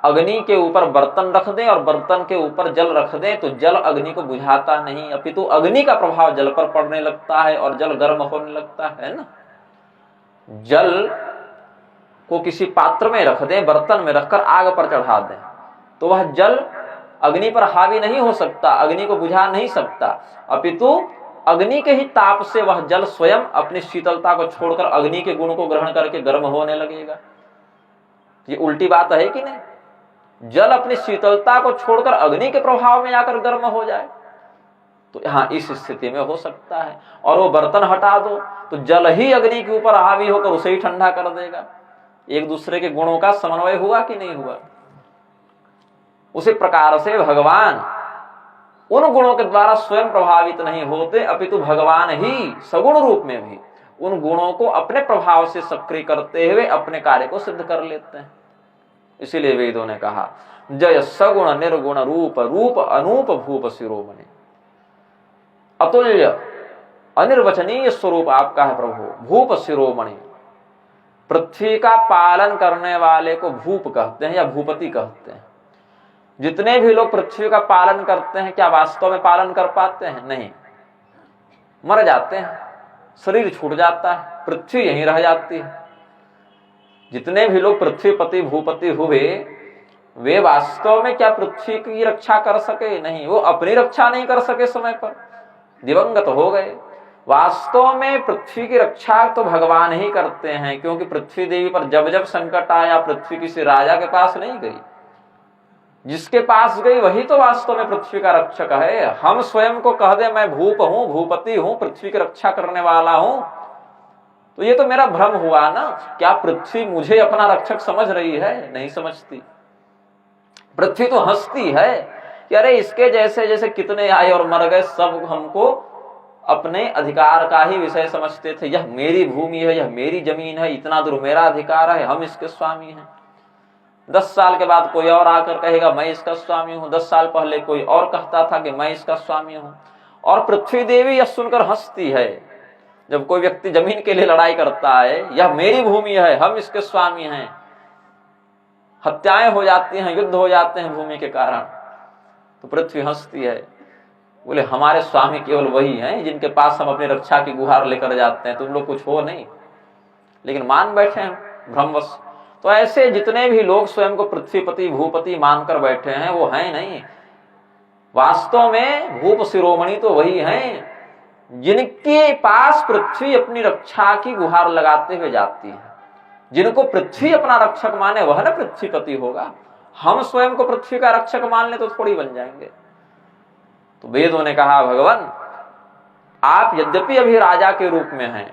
अग्नि के ऊपर बर्तन रख दें और बर्तन के ऊपर जल रख दें तो जल अग्नि को बुझाता नहीं, अपितु अग्नि का प्रभाव जल पर पड़ने लगता है और जल गर्म होने लगता है ना। जल को किसी पात्र में रख दें, बर्तन में रखकर आग पर चढ़ा दें, तो वह जल अग्नि पर हावी नहीं हो सकता, अग्नि को बुझा नहीं सकता, अपितु अग्नि के ही ताप से वह जल स्वयं अपनी शीतलता को छोड़कर अग्नि के गुण को ग्रहण करके गर्म होने लगेगा। ये उल्टी बात है कि नहीं? जल अपनी शीतलता को छोड़कर अग्नि के प्रभाव में आकर गर्म हो जाए, तो हाँ इस स्थिति में हो सकता है। और वो बर्तन हटा दो तो जल ही अग्नि के ऊपर हावी होकर उसे ही ठंडा कर देगा। एक दूसरे के गुणों का समन्वय हुआ कि नहीं हुआ? उसी प्रकार से भगवान उन गुणों के द्वारा स्वयं प्रभावित नहीं होते, अपितु भगवान ही सगुण रूप में भी उन गुणों को अपने प्रभाव से सक्रिय करते हुए अपने कार्य को सिद्ध कर लेते हैं। इसीलिए वेदों ने कहा जय सगुण निर्गुण रूप, रूप अनूप भूप शिरोमणि। अतुल्य अनिर्वचनीय स्वरूप आपका है प्रभु, भूप शिरोमणि। पृथ्वी का पालन करने वाले को भूप कहते हैं या भूपति कहते हैं। जितने भी लोग पृथ्वी का पालन करते हैं, क्या वास्तव में पालन कर पाते हैं? नहीं, मर जाते हैं, शरीर छूट जाता है, पृथ्वी यहीं रह जाती है। जितने भी लोग पृथ्वीपति भूपति हुए, वे वास्तव में क्या पृथ्वी की रक्षा कर सके? नहीं, वो अपनी रक्षा नहीं कर सके, समय पर दिवंगत हो गए। वास्तव में पृथ्वी की रक्षा तो भगवान ही करते हैं, क्योंकि पृथ्वी देवी पर जब जब संकट आया, पृथ्वी किसी राजा के पास नहीं गई, जिसके पास गई वही तो वास्तव में पृथ्वी का रक्षक है। हम स्वयं को कह दे मैं भूप हूं, भूपति हूं, पृथ्वी की रक्षा करने वाला हूं, तो ये तो मेरा भ्रम हुआ ना। क्या पृथ्वी मुझे अपना रक्षक समझ रही है? नहीं समझती। पृथ्वी तो हंसती है कि अरे इसके जैसे जैसे कितने आए और मर गए, सब हमको अपने अधिकार का ही विषय समझते थे। यह मेरी भूमि है, यह मेरी जमीन है, इतना दूर मेरा अधिकार है, हम इसके स्वामी हैं। 10 साल के बाद कोई और आकर कहेगा मैं इसका स्वामी हूं। 10 साल पहले कोई और कहता था कि मैं इसका स्वामी हूं, और पृथ्वी देवी यह सुनकर हंसती है। जब कोई व्यक्ति जमीन के लिए लड़ाई करता है, यह मेरी भूमि है, हम इसके स्वामी हैं, हत्याएं हो जाती हैं, युद्ध हो जाते हैं भूमि के कारण, तो पृथ्वी हंसती है, बोले हमारे स्वामी केवल वही हैं जिनके पास हम अपनी रक्षा की गुहार लेकर जाते हैं, तुम लोग कुछ हो नहीं। लेकिन मान बैठे हैं भ्रमवश। तो ऐसे जितने भी लोग स्वयं को पृथ्वीपति भूपति मानकर बैठे हैं, वो हैं नहीं। वास्तव में भूप शिरोमणि तो वही हैं जिनके पास पृथ्वी अपनी रक्षा की गुहार लगाते हुए जाती है। जिनको पृथ्वी अपना रक्षक माने वह ना पृथ्वीपति होगा। हम स्वयं को पृथ्वी का रक्षक मान ले तो थोड़ी बन जाएंगे। तो वेदों ने कहा भगवान आप यद्यपि अभी राजा के रूप में हैं,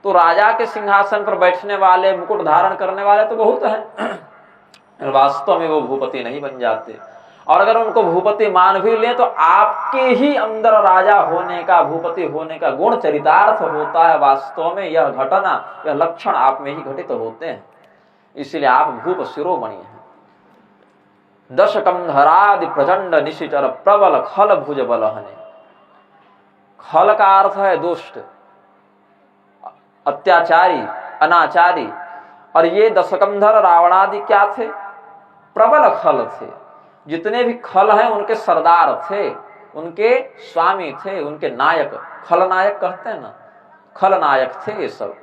तो राजा के सिंहासन पर बैठने वाले, मुकुट धारण करने वाले तो बहुत हैं, वास्तव में वो भूपति नहीं बन जाते। और अगर उनको भूपति मान भी ले तो आपके ही अंदर राजा होने का, भूपति होने का गुण चरितार्थ होता है। वास्तव में यह घटना, यह लक्षण आप में ही घटित होते हैं, इसलिए आप भूप शिरोमणि हैं। दशकंधरादि प्रचंड निशिचर प्रबल खल भुज बलहने। खल का अर्थ है दुष्ट, अत्याचारी, अनाचारी। और ये दशकंधर रावणादि क्या थे? प्रबल खल थे। जितने भी खल हैं उनके सरदार थे, उनके स्वामी थे, उनके नायक, खलनायक कहते हैं ना, खलनायक थे। ये सब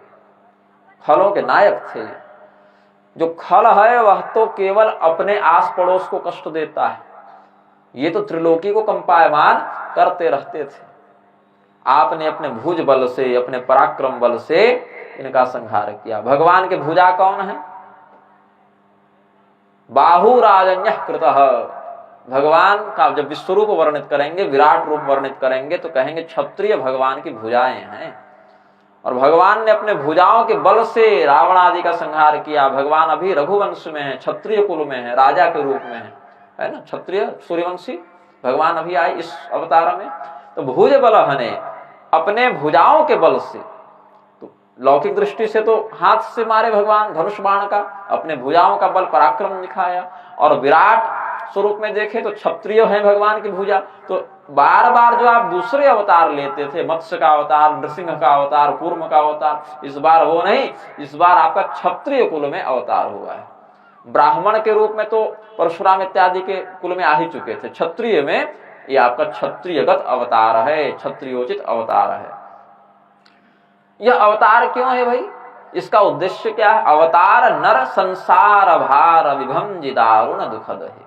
खलों के नायक थे। जो खल है वह तो केवल अपने आस पड़ोस को कष्ट देता है, ये तो त्रिलोकी को कंपायमान करते रहते थे। आपने अपने भुज बल से, अपने पराक्रम बल से इनका संहार किया। भगवान के भुजा कौन है? बाहुराजन्यः कृतः। भगवान का जब विश्वरूप वर्णित करेंगे, विराट रूप वर्णित करेंगे तो कहेंगे क्षत्रिय भगवान की भुजाएं हैं। और भगवान ने अपने भुजाओं के बल से रावण आदि का संहार किया। भगवान अभी रघुवंश में है, क्षत्रिय कुल में है, राजा के रूप में है ना, क्षत्रिय सूर्यवंशी भगवान अभी आए इस अवतार में। तो भुज बलहने, अपने भुजाओं के बल से, तो लौकिक दृष्टि से तो हाथ से मारे भगवान धनुष बाण का, अपने भुजाओं का बल पराक्रम दिखाया। और विराट स्वरूप में देखें तो क्षत्रिय है भगवान की भुजा। तो बार बार जो आप दूसरे अवतार लेते थे, मत्स्य का अवतार, नृसिंह का अवतार, कूर्म का अवतार, इस बार वो नहीं, इस बार आपका क्षत्रिय कुल में अवतार हुआ है। ब्राह्मण के रूप में तो परशुराम इत्यादि के कुल में आ ही चुके थे, क्षत्रिय में ये आपका क्षत्रियगत अवतार है, क्षत्रियोचित अवतार है। यह अवतार क्यों है भाई? इसका उद्देश्य क्या है? अवतार नर संसार भार विभंजि दारुण दुखद है।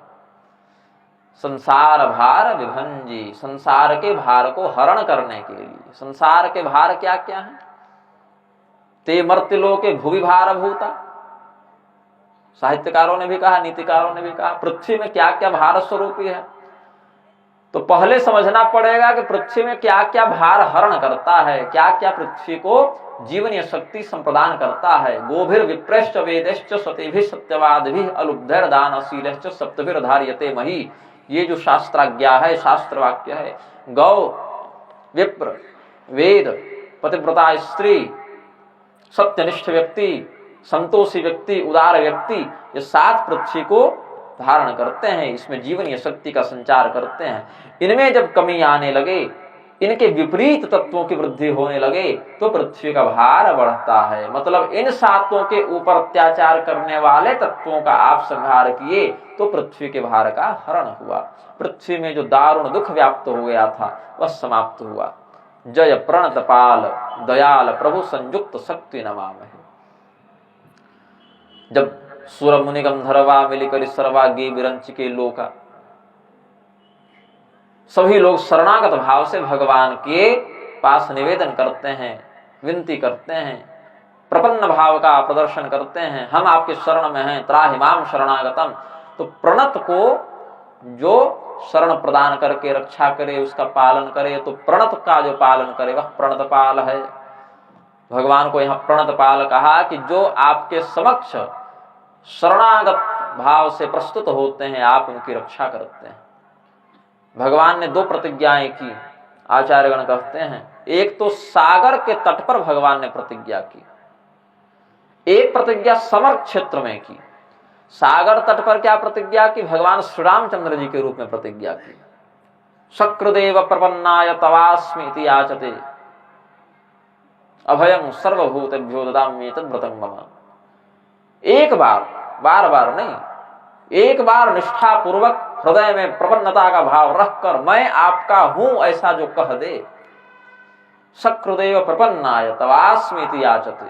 संसार भार विभंजी, संसार के भार को हरण करने के लिए। संसार के भार क्या क्या है? ते मर्त्यलोके भुवि भार भूता, साहित्यकारों ने भी कहा, नीतिकारों ने भी कहा। पृथ्वी में क्या क्या भार स्वरूपी है? तो पहले समझना पड़ेगा कि पृथ्वी में क्या क्या भार हरण करता है, क्या क्या पृथ्वी को जीवनीय शक्ति संप्रदान करता है। गोभिर विप्रेश्च वेदेश्च सतिभिः सत्यवादिभिः अलुब्धैर दानशीलश्च सप्तभिर धार्यते मही। ये जो शास्त्राज्ञा है, शास्त्र वाक्य है, गौ, विप्र, वेद, पतिव्रता स्त्री, सत्यनिष्ठ व्यक्ति, संतोषी व्यक्ति, उदार व्यक्ति, ये सात पृथ्वी को धारण करते हैं, इसमें जीवनीय शक्ति का संचार करते हैं। इनमें जब कमी आने लगे, इनके विपरीत तत्वों की वृद्धि होने लगे तो पृथ्वी का भार बढ़ता है। मतलब इन सातों के ऊपर अत्याचार करने वाले तत्वों का आप संहार किए तो पृथ्वी के भार का हरण हुआ। पृथ्वी में जो दारुण दुख व्याप्त हो गया था वह समाप्त हुआ। जय प्रणत पाल दयाल प्रभु संयुक्त शक्ति नमामहे। जब सुर मुनि गंधर्वा मिलिकर सर्वा गे विरंच के लोका, सभी लोग शरणागत भाव से भगवान के पास निवेदन करते हैं, विनती करते हैं, प्रपन्न भाव का प्रदर्शन करते हैं, हम आपके शरण में हैं, त्राहि माम शरणागतम। तो प्रणत को जो शरण प्रदान करके रक्षा करे, उसका पालन करे, तो प्रणत का जो पालन करे वह प्रणतपाल है। भगवान को यहाँ प्रणतपाल कहा कि जो आपके समक्ष शरणागत भाव से प्रस्तुत होते हैं, आप उनकी रक्षा करते हैं। भगवान ने दो प्रतिज्ञाएं की, आचार्यगण कहते हैं। एक तो सागर के तट पर भगवान ने प्रतिज्ञा की, एक प्रतिज्ञा समर क्षेत्र में की। सागर तट पर क्या प्रतिज्ञा की? भगवान श्री रामचंद्र जी के रूप में प्रतिज्ञा की। शक्रदेव प्रपन्नाय तवास्मि इति याचते अभयं सर्वभूतेभ्यो ददाम्येतद् व्रतं मम। एक बार, बार बार नहीं, एक बार निष्ठा पूर्वक हृदय में प्रपन्नता का भाव रखकर मैं आपका हूं ऐसा जो कह दे। शक्रदेव प्रपन्नाय तवास्मि इति याचते,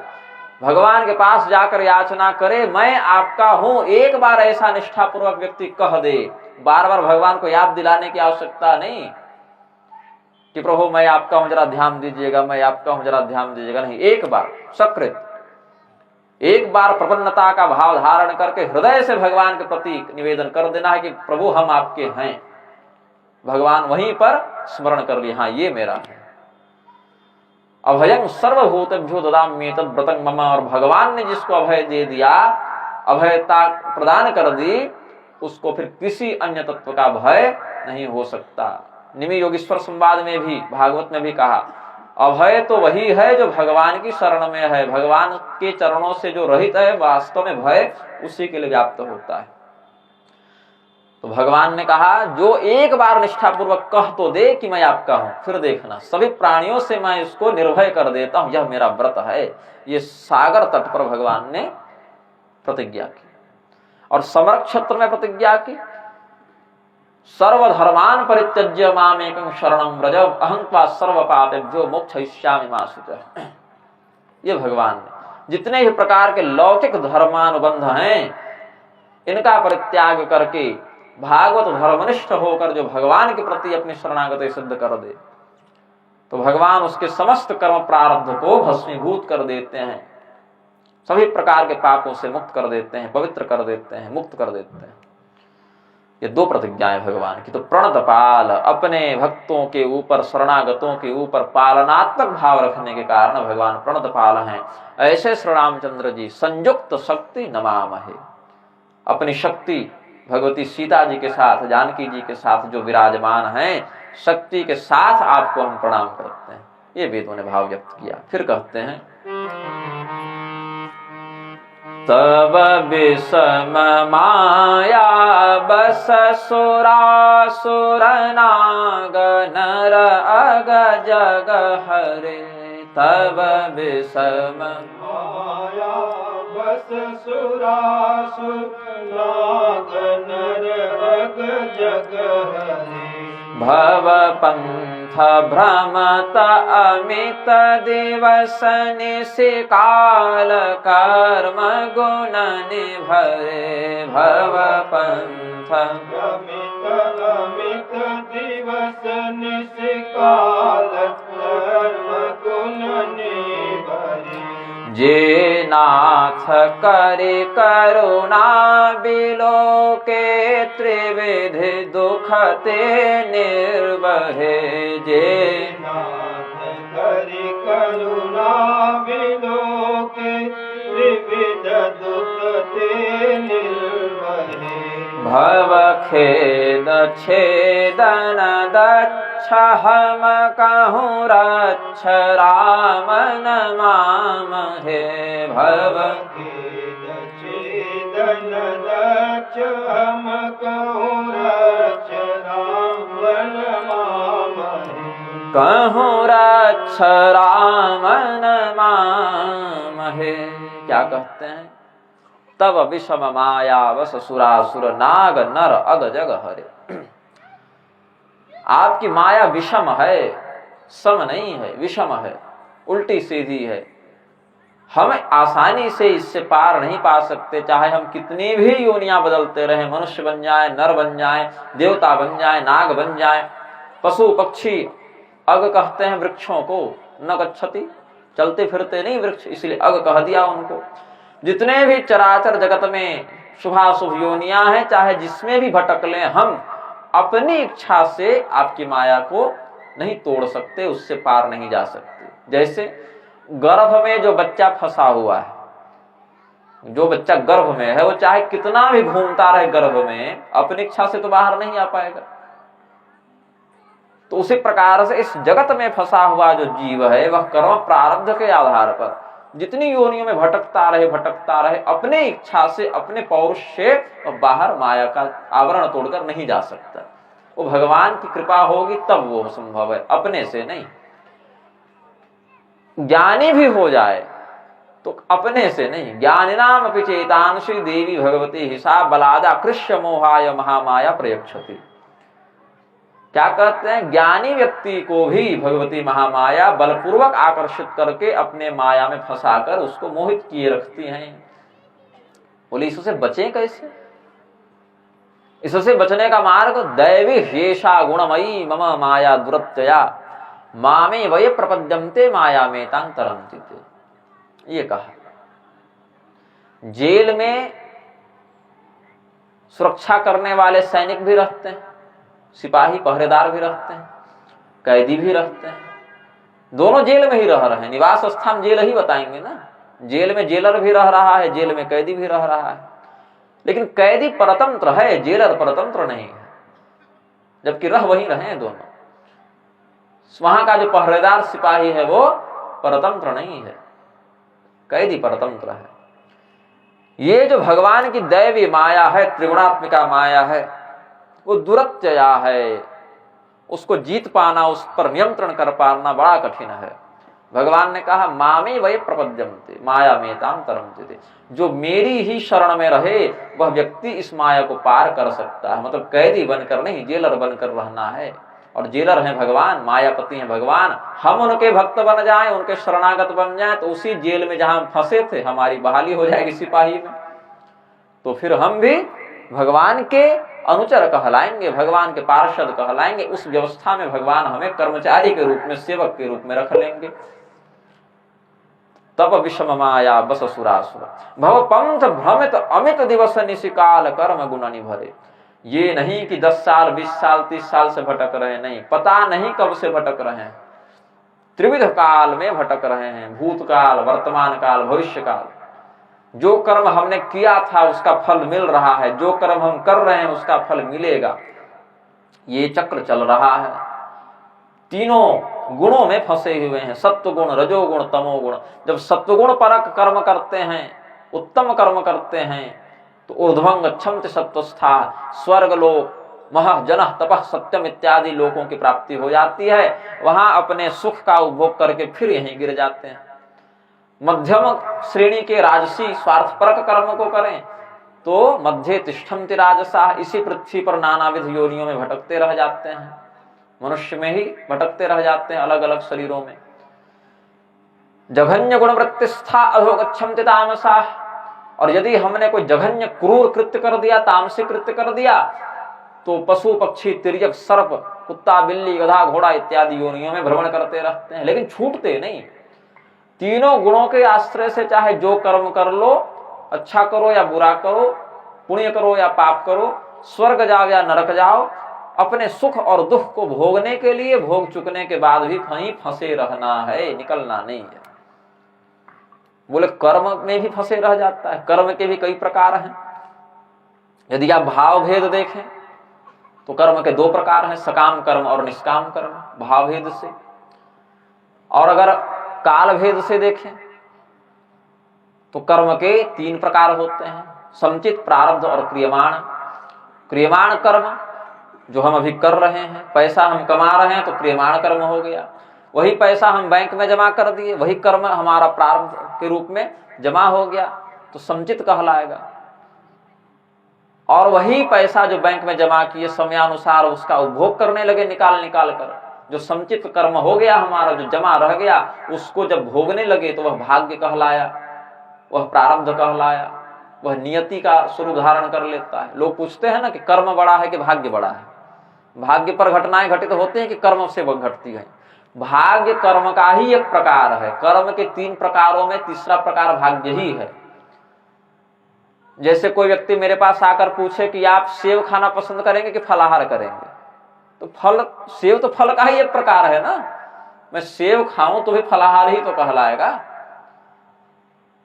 भगवान के पास जाकर याचना करे मैं आपका हूं, एक बार ऐसा निष्ठा पूर्वक व्यक्ति कह दे। बार बार भगवान को याद दिलाने की आवश्यकता नहीं कि प्रभु मैं आपका हूं जरा ध्यान दीजिएगा, मैं आपका हूं जरा ध्यान दीजिएगा, नहीं। एक बार सकृत, एक बार प्रपन्नता का भाव धारण करके हृदय से भगवान के प्रति निवेदन कर देना है कि प्रभु हम आपके हैं। भगवान वहीं पर स्मरण कर लिया, हाँ ये मेरा है। अभयं सर्वभूतेभ्यो ददाम्येतद् व्रतं मम। और भगवान ने जिसको अभय दे दिया, अभयता प्रदान कर दी, उसको फिर किसी अन्य तत्व का भय नहीं हो सकता। निमि योगीश्वर संवाद में भी, भागवत में भी कहा, अभय तो वही है जो भगवान की शरण में है। भगवान के चरणों से जो रहित है, वास्तव में भय उसी के लिए व्याप्त होता है। तो भगवान ने कहा जो एक बार निष्ठापूर्वक कह तो दे कि मैं आपका हूं, फिर देखना सभी प्राणियों से मैं इसको निर्भय कर देता हूं, यह मेरा व्रत है। ये सागर तट पर भगवान ने प्रतिज्ञा की। और समर क्षेत्र में प्रतिज्ञा की, सर्वधर्मान परित्यज्य मामेकं शरणं व्रज अहं त्वा सर्व पापेभ्यो मोक्षयिष्यामि मा शुचः। ये भगवान ने जितने भी प्रकार के लौकिक धर्मानुबंध हैं, इनका परित्याग करके भागवत धर्मनिष्ठ होकर जो भगवान के प्रति अपनी शरणागति सिद्ध कर दे, तो भगवान उसके समस्त कर्म प्रारब्ध को भस्मीभूत कर देते हैं, सभी प्रकार के पापों से मुक्त कर देते हैं, पवित्र कर देते हैं, मुक्त कर देते हैं। ये दो प्रतिज्ञाएं भगवान की। तो प्रणतपाल, अपने भक्तों के ऊपर, शरणागतों के ऊपर पालनात्मक भाव रखने के कारण भगवान प्रणतपाल हैं। ऐसे श्री रामचंद्र जी संयुक्त शक्ति नमामहे, अपनी शक्ति भगवती सीता जी के साथ, जानकी जी के साथ जो विराजमान हैं, शक्ति के साथ आपको हम प्रणाम करते हैं। ये वेदों ने भाव व्यक्त किया। फिर कहते हैं तब विषम माया बस सुरासुर नाग नर अग जग हरे, तब विषम माया बस सुरासुर नाग नर अग जग हरे, भव पंथ भ्रमत अमित दिवस निशिकाल कर्म गुण निभरे, भव पंथ अमित दिवस निशिकाल कर्म गुण निभरे, जे नाथ करे करुणा बिलोके त्रिविधि दुख ते निर्वहे, जे नाथ करि करुणा बिलोके त्रिविध दुख ते निर्वहे, भव खेद छेदन दक्ष हम कहूँ रक्ष राम नमामहे, भव खेद छेदन दक्ष हम कहूँ रक्ष राम नमामहे, कहूँ रक्ष राम नमामहे। क्या कहते हैं? तब विषम माया वस सुरासुर नाग नर अग जग हरे। आपकी माया विषम है, सम नहीं है, विषम है, उल्टी सीधी है। हम आसानी से इससे पार नहीं पा सकते, चाहे हम कितनी भी योनियां बदलते रहे, मनुष्य बन जाए, नर बन जाए, देवता बन जाए, नाग बन जाए, पशु पक्षी। अग कहते हैं वृक्षों को, न गच्छति, चलते फिरते नहीं वृक्ष, इसलिए अग कह दिया उनको। जितने भी चराचर जगत में शुभाशुभ योनियां हैं, चाहे जिसमें भी भटक लें, हम अपनी इच्छा से आपकी माया को नहीं तोड़ सकते, उससे पार नहीं जा सकते। जैसे गर्भ में जो बच्चा फंसा हुआ है, जो बच्चा गर्भ में है, वो चाहे कितना भी घूमता रहे गर्भ में, अपनी इच्छा से तो बाहर नहीं आ पाएगा। तो उसी प्रकार से इस जगत में फंसा हुआ जो जीव है, वह कर्म प्रारब्ध के आधार पर जितनी योनियों में भटकता रहे, अपने इच्छा से, अपने पौरुष से बाहर माया का आवरण तोड़कर नहीं जा सकता। वो भगवान की कृपा होगी तब वो संभव है, अपने से नहीं। ज्ञानी भी हो जाए तो अपने से नहीं। ज्ञानिनाम अपि चेतांशी देवी भगवती हिसा बलादा कृष्य मोहाय महामाया प्रयक्षति। क्या कहते हैं? ज्ञानी व्यक्ति को भी भगवती महामाया बलपूर्वक आकर्षित करके अपने माया में फंसाकर उसको मोहित किए रखती हैं। बोले इससे बचें कैसे? इससे बचने का मार्ग दैवी हेषा गुणमयी मम माया दुरत्यया मामे वये प्रपद्यन्ते माया में तांतरंति। ये कहा। जेल में सुरक्षा करने वाले सैनिक भी रहते हैं, सिपाही पहरेदार भी रहते हैं, कैदी भी रहते हैं। दोनों जेल में ही रह रहे हैं। निवास स्थान जेल ही बताएंगे ना। जेल में जेलर भी रह रहा है, जेल में कैदी भी रह रहा है, लेकिन कैदी परतंत्र है, जेलर परतंत्र नहीं है, जबकि रह वही रहे हैं दोनों। वहां का जो पहरेदार सिपाही है वो परतंत्र नहीं है, कैदी परतंत्र है। ये जो भगवान की दैवी माया है, त्रिगुणात्मिका माया है, वो दुरत्यया है, उसको जीत पाना, उस पर नियंत्रण कर पाना बड़ा कठिन है। भगवान ने कहा मामे वै प्रपद्यन्ते माया मेताम तरन्ते, जो मेरी ही शरण में रहे वह व्यक्ति इस माया को पार कर सकता है। मतलब कैदी बनकर नहीं, जेलर बनकर रहना है। और जेलर हैं भगवान, मायापति हैं भगवान। हम उनके भक्त बन जाएं, उनके शरणागत बन जाएं, तो उसी जेल में जहां हम फंसे थे हमारी बहाली हो जाएगी सिपाही में, तो फिर हम भी भगवान के अनुचर कहलाएंगे, भगवान के पार्षद कहलाएंगे। उस व्यवस्था में भगवान हमें कर्मचारी के रूप में, सेवक के रूप में रख लेंगे। तप विषम माया बस सुरासुर भव पंथ भ्रमित अमित दिवस निशिकाल कर्म गुणनि भरे। ये नहीं कि 10 साल 20 साल 30 साल से भटक रहे, नहीं, पता नहीं कब से भटक रहे हैं। त्रिविध काल में भटक रहे हैं, भूतकाल, वर्तमान काल, भविष्य काल। जो कर्म हमने किया था उसका फल मिल रहा है, जो कर्म हम कर रहे हैं उसका फल मिलेगा। ये चक्र चल रहा है। तीनों गुणों में फंसे हुए हैं, सत्व गुण, रजोगुण, तमोगुण। जब सत्वगुण परक कर्म करते हैं, उत्तम कर्म करते हैं, तो ऊर्ध्वं गच्छन्ति सत्वस्था, स्वर्ग लोक, महः जनः तपः सत्यम इत्यादि लोकों की प्राप्ति हो जाती है। वहां अपने सुख का उपभोग करके फिर यहीं गिर जाते हैं। मध्यम श्रेणी के राजसी स्वार्थपरक कर्म को करें तो मध्य तिष्ठन्ति राजसा, इसी पृथ्वी पर नानाविध योनियों में भटकते रह जाते हैं। मनुष्य में ही भटकते रह जाते हैं, अलग अलग शरीरों में। जघन्य गुण वृत्तिस्था अधोगच्छन्ति तामसा, और यदि हमने कोई जघन्य क्रूर कृत्य कर दिया, तामसिक कृत्य कर दिया, तो पशु पक्षी तिर्यक सर्प कुत्ता बिल्ली गधा घोड़ा इत्यादि योनियों में भ्रमण करते रहते हैं, लेकिन छूटते नहीं। तीनों गुणों के आश्रय से चाहे जो कर्म कर लो, अच्छा करो या बुरा करो, पुण्य करो या पाप करो, स्वर्ग जाओ या नरक जाओ, अपने सुख और दुख को भोगने के लिए, भोग चुकने के बाद भी कहीं फंसे रहना है, निकलना नहीं है। बोले कर्म में भी फंसे रह जाता है। कर्म के भी कई प्रकार हैं। यदि आप भाव भेद देखें तो कर्म के 2 प्रकार हैं, सकाम कर्म और निष्काम कर्म, भाव भेद से। और अगर काल भेद से देखें तो कर्म के 3 प्रकार होते हैं, संचित, प्रारब्ध और क्रियमाण। क्रियमाण कर्म जो हम अभी कर रहे हैं, पैसा हम कमा रहे हैं तो क्रियमाण कर्म हो गया। वही पैसा हम बैंक में जमा कर दिए, वही कर्म हमारा प्रारब्ध के रूप में जमा हो गया, तो संचित कहलाएगा। और वही पैसा जो बैंक में जमा किए, समयानुसार उसका उपभोग करने लगे निकाल निकाल कर, जो संचित कर्म हो गया हमारा, जो जमा रह गया, उसको जब भोगने लगे तो वह भाग्य कहलाया, वह प्रारब्ध कहलाया, वह नियति का स्वरूप धारण कर लेता है। लोग पूछते हैं ना कि कर्म बड़ा है कि भाग्य बड़ा है। भाग्य पर घटनाएं घटित होती हैं कि कर्म से वह घटती है। भाग्य कर्म का ही एक प्रकार है। कर्म के 3 प्रकारों में तीसरा प्रकार भाग्य ही है। जैसे कोई व्यक्ति मेरे पास आकर पूछे कि आप सेव खाना पसंद करेंगे कि फलाहार करेंगे, तो सेव तो फल का ही एक प्रकार है ना। मैं सेव खाऊं तो भी फलाहार ही तो कहलाएगा।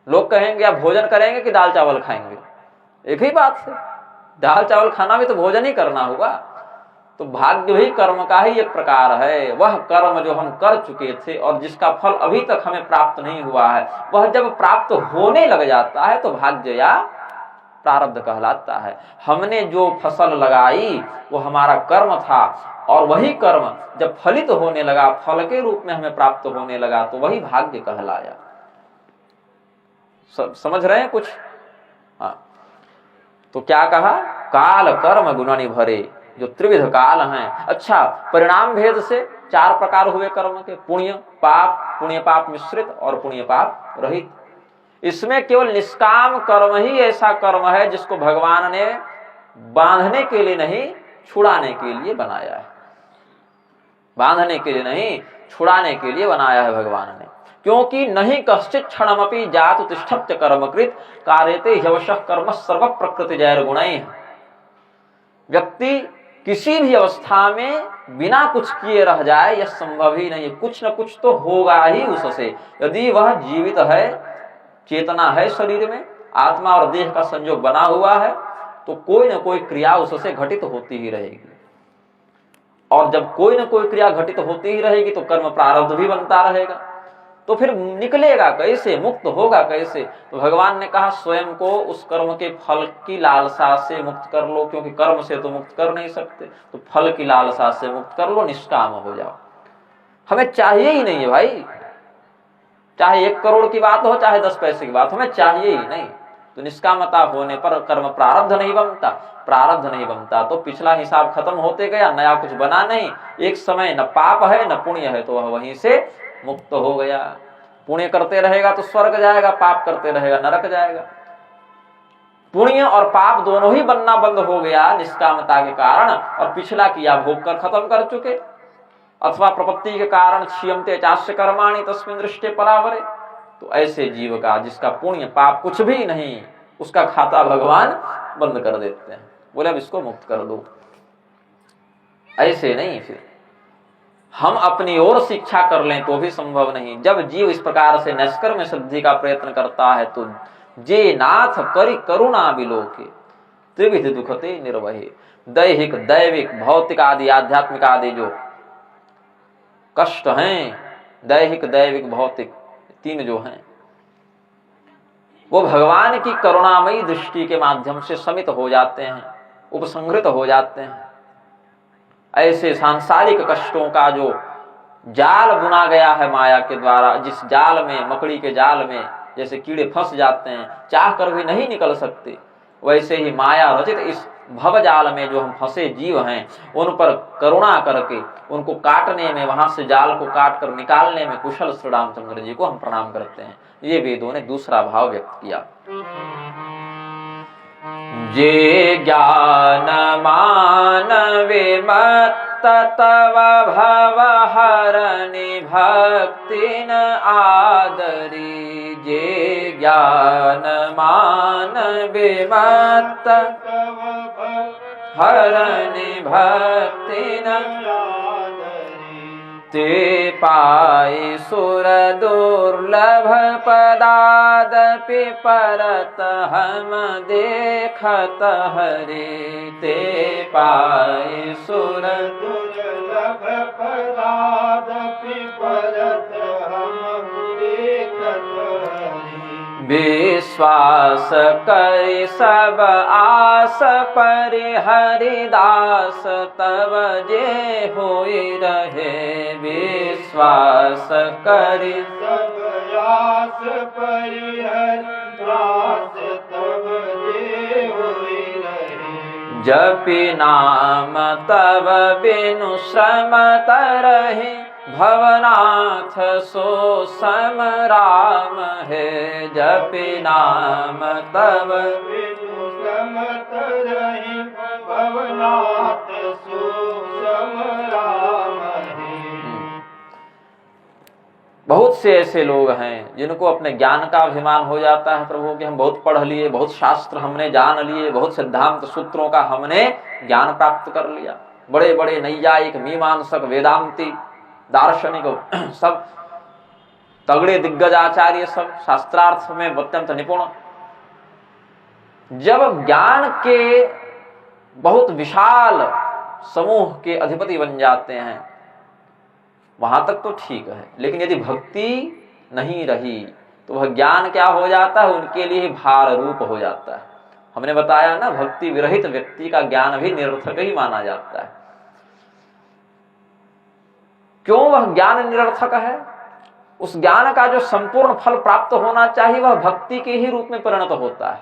लोग कहेंगे आप भोजन करेंगे कि दाल चावल खाएंगे, एक ही बात है। दाल चावल खाना भी तो भोजन ही करना होगा। तो भाग्य भी कर्म का ही एक प्रकार है। वह कर्म जो हम कर चुके थे और जिसका फल अभी तक हमें प्राप्त नहीं हुआ है, वह जब प्राप्त होने लग जाता है तो भाग्य या प्रारब्ध कहलाता है। हमने जो फसल लगाई वो हमारा कर्म था, और वही कर्म जब फलित होने लगा, फल के रूप में हमें प्राप्त होने लगा, तो वही भाग्य कहलाया। समझ रहे हैं कुछ? हाँ। तो क्या कहा? काल कर्म गुणनि भरे, जो त्रिविध काल हैं। अच्छा, परिणाम भेद से 4 प्रकार हुए कर्म के, पुण्य पाप, पुण्य पाप मिश्रित और पुण्य पाप रहित। इसमें केवल निष्काम कर्म ही ऐसा कर्म है जिसको भगवान ने बांधने के लिए नहीं, छुड़ाने के लिए बनाया है। बांधने के लिए नहीं, छुड़ाने के लिए बनाया है भगवान ने। क्योंकि नहीं कश्चित क्षणमपि जातु तिष्ठत्य कर्मकृत कार्यते ह्यवशः कर्म सर्व प्रकृति जैर गुणैः। व्यक्ति किसी भी अवस्था में बिना कुछ किए रह जाए यह संभव ही नहीं। कुछ न कुछ तो होगा ही उससे। यदि वह जीवित है, चेतना है शरीर में, आत्मा और देह का संयोग बना हुआ है, तो कोई न कोई क्रिया उससे घटित होती ही रहेगी। और जब कोई न कोई क्रिया घटित होती ही रहेगी तो कर्म प्रारब्ध भी बनता रहेगा। तो फिर निकलेगा कैसे, मुक्त होगा कैसे? तो भगवान ने कहा स्वयं को उस कर्म के फल की लालसा से मुक्त कर लो, क्योंकि कर्म से तो मुक्त कर नहीं सकते, तो फल की लालसा से मुक्त कर लो, निष्काम हो जाओ। हमें चाहिए ही नहीं है भाई, चाहे 1 करोड़ की बात हो, चाहे 10 पैसे की बात, हमें चाहिए ही नहीं। तो निष्कामता होने पर कर्म प्रारब्ध नहीं बनता, प्रारब्ध नहीं बनता तो पिछला हिसाब खत्म होते गया, नया कुछ बना नहीं। एक समय न पाप है न पुण्य है, तो वह वहीं से मुक्त हो गया। पुण्य करते रहेगा तो स्वर्ग जाएगा, पाप करते रहेगा नरक जाएगा। पुण्य और पाप दोनों ही बनना बंद हो गया निष्कामता के कारण, और पिछला किया भोग कर खत्म कर चुके। अथवा प्रपत्ति के कारण क्षीयन्ते चास्य कर्माणि तस्मिन् दृष्टे परावरे। तो ऐसे जीव का जिसका पुण्य पाप कुछ भी नहीं, उसका खाता भगवान बंद कर देते हैं, बोले अब इसको मुक्त कर दो। ऐसे नहीं, फिर हम अपनी ओर शिक्षा कर लें तो भी संभव नहीं। जब जीव इस प्रकार से नैष्कर्म्य सिद्धि का प्रयत्न करता है तो जे नाथ करि करुणा विलोके त्रिविध दुखते निर्वहे। दैहिक, दैविक, भौतिक आदि, आध्यात्मिक आदि जो कष्ट हैं, दैहिक, दैविक, भौतिक, 3 जो हैं, वो भगवान की करुणामयी दृष्टि के माध्यम से शमित हो जाते हैं, उपसंहृत हो जाते हैं। ऐसे सांसारिक कष्टों का जो जाल बुना गया है माया के द्वारा, जिस जाल में, मकड़ी के जाल में जैसे कीड़े फंस जाते हैं, चाह कर भी नहीं निकल सकते, वैसे ही माया रचित इस भव जाल में जो हम फंसे जीव हैं, उन पर करुणा करके उनको काटने में, वहां से जाल को काट कर निकालने में कुशल श्री रामचंद्र जी को हम प्रणाम करते हैं। ये वेदों ने दूसरा भाव व्यक्त किया। जे ज्ञान मान विमत्त तव भव हरनि भक्ति न आदरी। जे ज्ञान मान विमत्त हरनि भक्ति न ते पाई सुर दुर्लभ पदादपि परत हम देखत हरि। ते पाई सुर दुर्लभ पदादपि परत हम देखत हरि। विश्वास करि सब आस परिहरिदास तब जे होई रहे। विश्वास करि सब आस परिहरिदास तब जे होई रहे। जपि नाम तब बिनु श्रम तरहि भवनाथ सो सम राम है। जपि नाम तब बिनु श्रम तरहि भवनाथ सो सम राम है। बहुत से ऐसे लोग हैं जिनको अपने ज्ञान का अभिमान हो जाता है प्रभु कि हम बहुत पढ़ लिए, बहुत शास्त्र हमने जान लिए, बहुत सिद्धांत सूत्रों का हमने ज्ञान प्राप्त कर लिया। बड़े बड़े नैयायिक, मीमांसक, वेदांती, दार्शनिक, सब तगड़े दिग्गज आचार्य, सब शास्त्रार्थ में अत्यंत निपुण, जब ज्ञान के बहुत विशाल समूह के अधिपति बन जाते हैं वहां तक तो ठीक है, लेकिन यदि भक्ति नहीं रही तो वह ज्ञान क्या हो जाता है, उनके लिए भार रूप हो जाता है। हमने बताया ना, भक्ति विरहित व्यक्ति का ज्ञान भी निरर्थक ही माना जाता है। क्यों वह ज्ञान निरर्थक है? उस ज्ञान का जो संपूर्ण फल प्राप्त होना चाहिए वह भक्ति के ही रूप में परिणत होता है।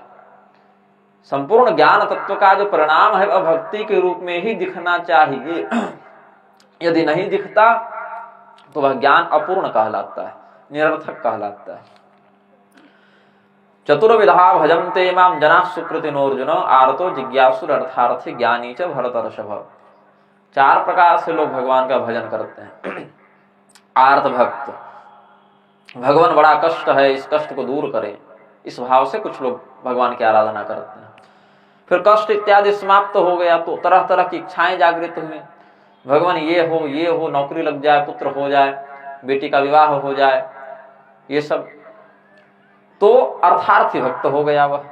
संपूर्ण ज्ञान तत्व का जो परिणाम है वह भक्ति के रूप में ही दिखना चाहिए। यदि नहीं दिखता तो वह ज्ञान अपूर्ण कहलाता है, निरर्थक कहलाता है। चतुर्विधा भजन्ते मां जनाः सुकृतिनोऽर्जुन आर्तो जिज्ञासुरर्थार्थी ज्ञानी च भरतर्षभ। 4 प्रकार से लोग भगवान का भजन करते हैं। आर्त भक्त, भगवान बड़ा कष्ट है, इस कष्ट को दूर करें, इस भाव से कुछ लोग भगवान की आराधना करते हैं। फिर कष्ट इत्यादि समाप्त हो गया तो तरह तरह की इच्छाएं जागृत हुई, भगवान ये हो, नौकरी लग जाए, पुत्र हो जाए, बेटी का विवाह हो जाए, ये सब, तो अर्थार्थी भक्त हो गया वह।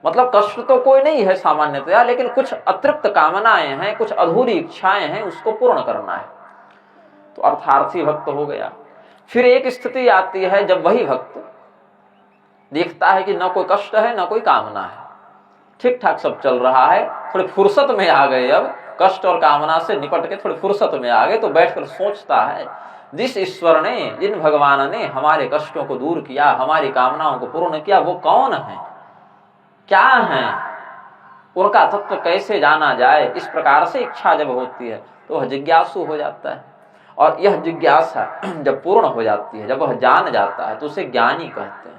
मतलब कष्ट तो कोई नहीं है सामान्यतया, लेकिन कुछ अतृप्त कामनाएं हैं, कुछ अधूरी इच्छाएं हैं, उसको पूर्ण करना है, तो अर्थार्थी भक्त हो गया। फिर एक स्थिति आती है जब वही भक्त देखता है कि न कोई कष्ट है न कोई कामना है, ठीक ठाक सब चल रहा है, थोड़ी फुर्सत में आ गए, अब कष्ट और कामना से निपट के थोड़ी फुर्सत में आ गए, तो बैठकर सोचता है जिस ईश्वर ने, जिन भगवान ने हमारे कष्टों को दूर किया, हमारी कामनाओं को पूर्ण किया, वो कौन है, क्या है, उनका तत्व कैसे जाना जाए। इस प्रकार से इच्छा जब होती है तो वह जिज्ञासु हो जाता है, और यह जिज्ञासा जब पूर्ण हो जाती है, जब वह जान जाता है, तो उसे ज्ञानी कहते हैं।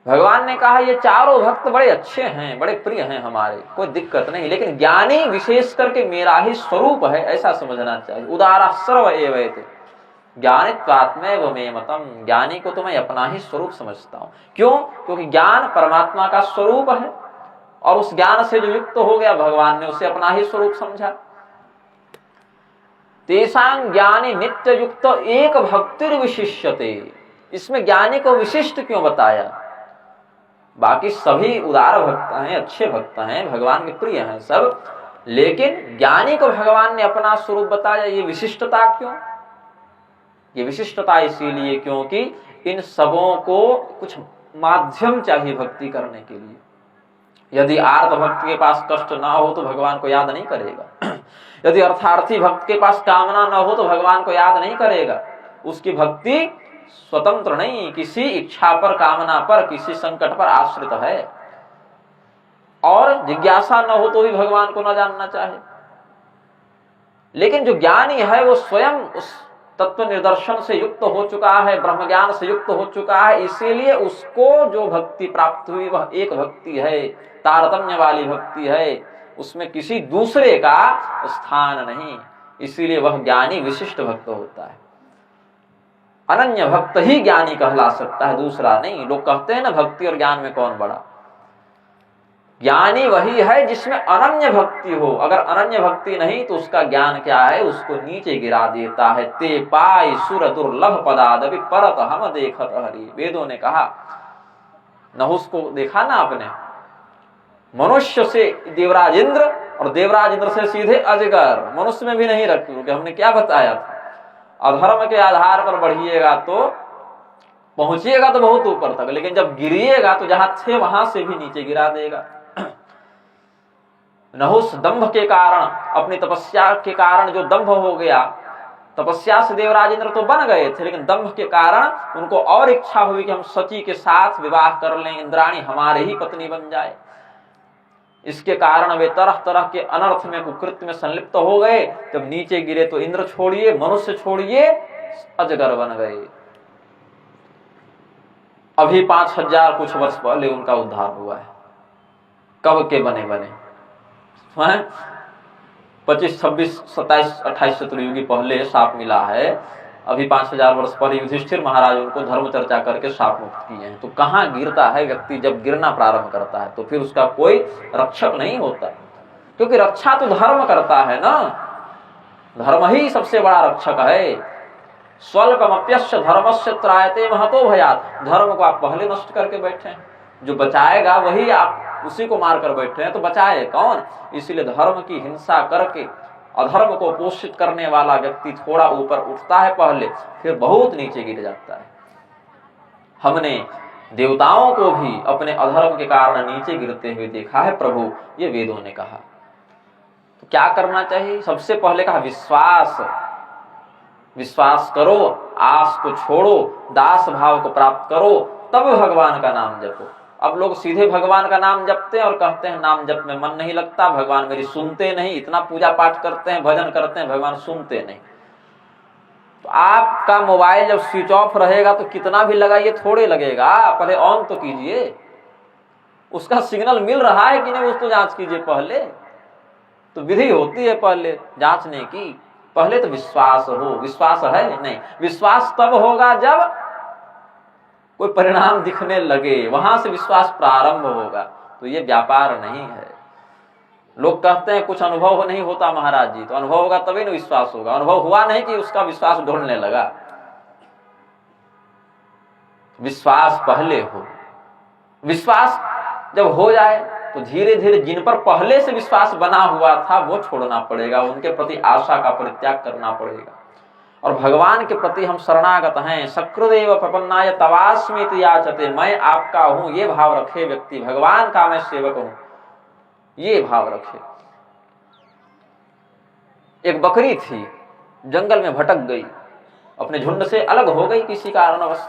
भगवान ने कहा ये चारों भक्त बड़े अच्छे हैं, बड़े प्रिय हैं हमारे, कोई दिक्कत नहीं, लेकिन ज्ञानी विशेष करके मेरा ही स्वरूप है, ऐसा समझना चाहिए। उदारा सर्व एवैते ज्ञानित्वात्मैव मे मतम, ज्ञानी को तो मैं अपना ही स्वरूप समझता हूं। क्यों? क्योंकि ज्ञान परमात्मा का स्वरूप है, और उस ज्ञान से जो युक्त हो गया, भगवान ने उसे अपना ही स्वरूप समझा। तेषां ज्ञानी नित्य युक्त एक भक्तिर विशिष्यते, इसमें ज्ञानी को विशिष्ट क्यों बताया? बाकी सभी उदार भक्त हैं, अच्छे भक्त हैं, भगवान के प्रिय हैं सब, लेकिन ज्ञानी को भगवान ने अपना स्वरूप बताया। ये विशिष्टता क्यों? ये विशिष्टता इसीलिए क्योंकि इन सबों को कुछ माध्यम चाहिए भक्ति करने के लिए। यदि आर्त भक्त के पास कष्ट ना हो तो भगवान को याद नहीं करेगा, यदि अर्थार्थी भक्त के पास कामना ना हो तो भगवान को याद नहीं करेगा। उसकी भक्ति स्वतंत्र नहीं, किसी इच्छा पर, कामना पर, किसी संकट पर आश्रित है, और जिज्ञासा न हो तो भी भगवान को न जानना चाहे। लेकिन जो ज्ञानी है वो स्वयं उस तत्व निर्दर्शन से युक्त हो चुका है, ब्रह्म ज्ञान से युक्त हो चुका है, इसीलिए उसको जो भक्ति प्राप्त हुई वह एक भक्ति है, तारतम्य वाली भक्ति है, उसमें किसी दूसरे का स्थान नहीं, इसीलिए वह ज्ञानी विशिष्ट भक्त होता है। अनन्य भक्त ही ज्ञानी कहला सकता है, दूसरा नहीं। लोग कहते हैं ना भक्ति और ज्ञान में कौन बड़ा? ज्ञानी वही है जिसमें अनन्य भक्ति हो। अगर अनन्य भक्ति नहीं तो उसका ज्ञान क्या है? उसको नीचे गिरा देता है। ते पाई सुर दुर्लभ पदादपि परत हम देखत हरि, वेदों ने कहा। नहुस को देखा ना आपने, मनुष्य से देवराज इंद्र और देवराज इंद्र से सीधे अजगर, मनुष्य में भी नहीं रखी। हमने क्या बताया था? अधर्म के आधार पर बढ़िएगा तो पहुंचिएगा तो बहुत ऊपर तक, लेकिन जब गिरिएगा तो जहां थे वहां से भी नीचे गिरा देगा। नहुस दंभ के कारण, अपनी तपस्या के कारण जो दंभ हो गया, तपस्या से देवराज इंद्र तो बन गए थे, लेकिन दंभ के कारण उनको और इच्छा हुई कि हम सची के साथ विवाह कर लें, इंद्राणी हमारे ही पत्नी बन जाए। इसके कारण वे तरह तरह के अनर्थ में, कुकृत्य में संलिप्त हो गए। जब नीचे गिरे तो इंद्र छोड़िए, मनुष्य छोड़िए, अजगर बन गए। अभी 5000 कुछ वर्ष पहले उनका उद्धार हुआ है। कब के बने 25, 26, 27, 28 चतुर्युगी पहले शाप मिला है। अभी 5000 वर्ष पहले युधिष्ठिर महाराज उनको धर्म चर्चा करके शाप मुक्त किए हैं। तो कहाँ गिरता है व्यक्ति? जब गिरना प्रारंभ करता है तो फिर उसका कोई रक्षक नहीं होता, क्योंकि रक्षा तो धर्म करता है ना। धर्म ही सबसे बड़ा रक्षक है। स्वल्पमप्यस्य धर्मस्य त्रायते महतो भयात्, धर्म को आप पहले नष्ट करके बैठे हैं, जो बचाएगा वही आप उसी को मार कर बैठे हैं, तो बचाए कौन? इसीलिए धर्म की हिंसा करके अधर्म को पोषित करने वाला व्यक्ति थोड़ा ऊपर उठता है पहले, फिर बहुत नीचे गिर जाता है। हमने देवताओं को भी अपने अधर्म के कारण नीचे गिरते हुए देखा है प्रभु, ये वेदों ने कहा। तो क्या करना चाहिए? सबसे पहले कहा विश्वास। विश्वास करो, आस को छोड़ो, दास भाव को प्राप्त करो, तब भगवान का नाम जपो। अब लोग सीधे भगवान का नाम जपते हैं और कहते हैं नाम जप में मन नहीं लगता, भगवान मेरी सुनते नहीं। इतना पूजा पाठ करते हैं, भजन करते हैं, भगवान सुनते नहीं। तो आपका मोबाइल जब स्विच ऑफ रहेगा तो कितना भी लगाइए थोड़े लगेगा, पहले ऑन तो कीजिए। उसका सिग्नल मिल रहा है कि नहीं उसको जांच कीजिए पहले। तो विधि होती है पहले जांचने की। पहले तो विश्वास हो। विश्वास है नहीं, विश्वास तब होगा जब कोई परिणाम दिखने लगे, वहां से विश्वास प्रारंभ होगा। तो ये व्यापार नहीं है। लोग कहते हैं कुछ अनुभव नहीं होता महाराज जी, तो अनुभव होगा तभी ना विश्वास होगा। अनुभव हुआ नहीं कि उसका विश्वास ढोलने लगा। विश्वास पहले हो। विश्वास जब हो जाए तो धीरे धीरे जिन पर पहले से विश्वास बना हुआ था वो छोड़ना पड़ेगा, उनके प्रति आशा का परित्याग करना पड़ेगा। और भगवान के प्रति हम शरणागत हैं। सकृदेव प्रपन्नाय तवास्मीति याचते, मैं आपका हूं ये भाव रखे व्यक्ति, भगवान का मैं सेवक हूं ये भाव रखे। एक बकरी थी, जंगल में भटक गई, अपने झुंड से अलग हो गई किसी कारणवश।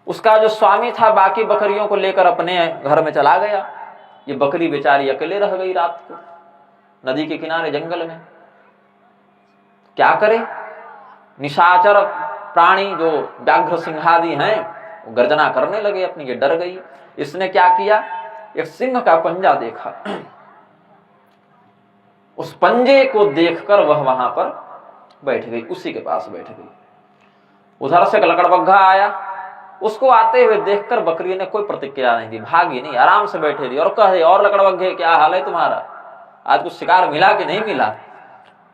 उसका जो स्वामी था बाकी बकरियों को लेकर अपने घर में चला गया। ये बकरी बेचारी अकेले रह गई रात को नदी के किनारे जंगल में। क्या करे? निशाचर प्राणी जो व्याघ्र सिंहादि हैं वो गर्जना करने लगे अपनी, ये डर गई। इसने क्या किया, एक सिंह का पंजा देखा, उस पंजे को देखकर वह वहां पर बैठ गई, उसी के पास बैठ गई। उधर से लकड़बग्घा आया, उसको आते हुए देखकर बकरी ने कोई प्रतिक्रिया नहीं दी, भागी नहीं, आराम से बैठे रही और कहे, और लकड़बग्घे क्या हाल है तुम्हारा, आज कुछ शिकार मिला कि नहीं मिला?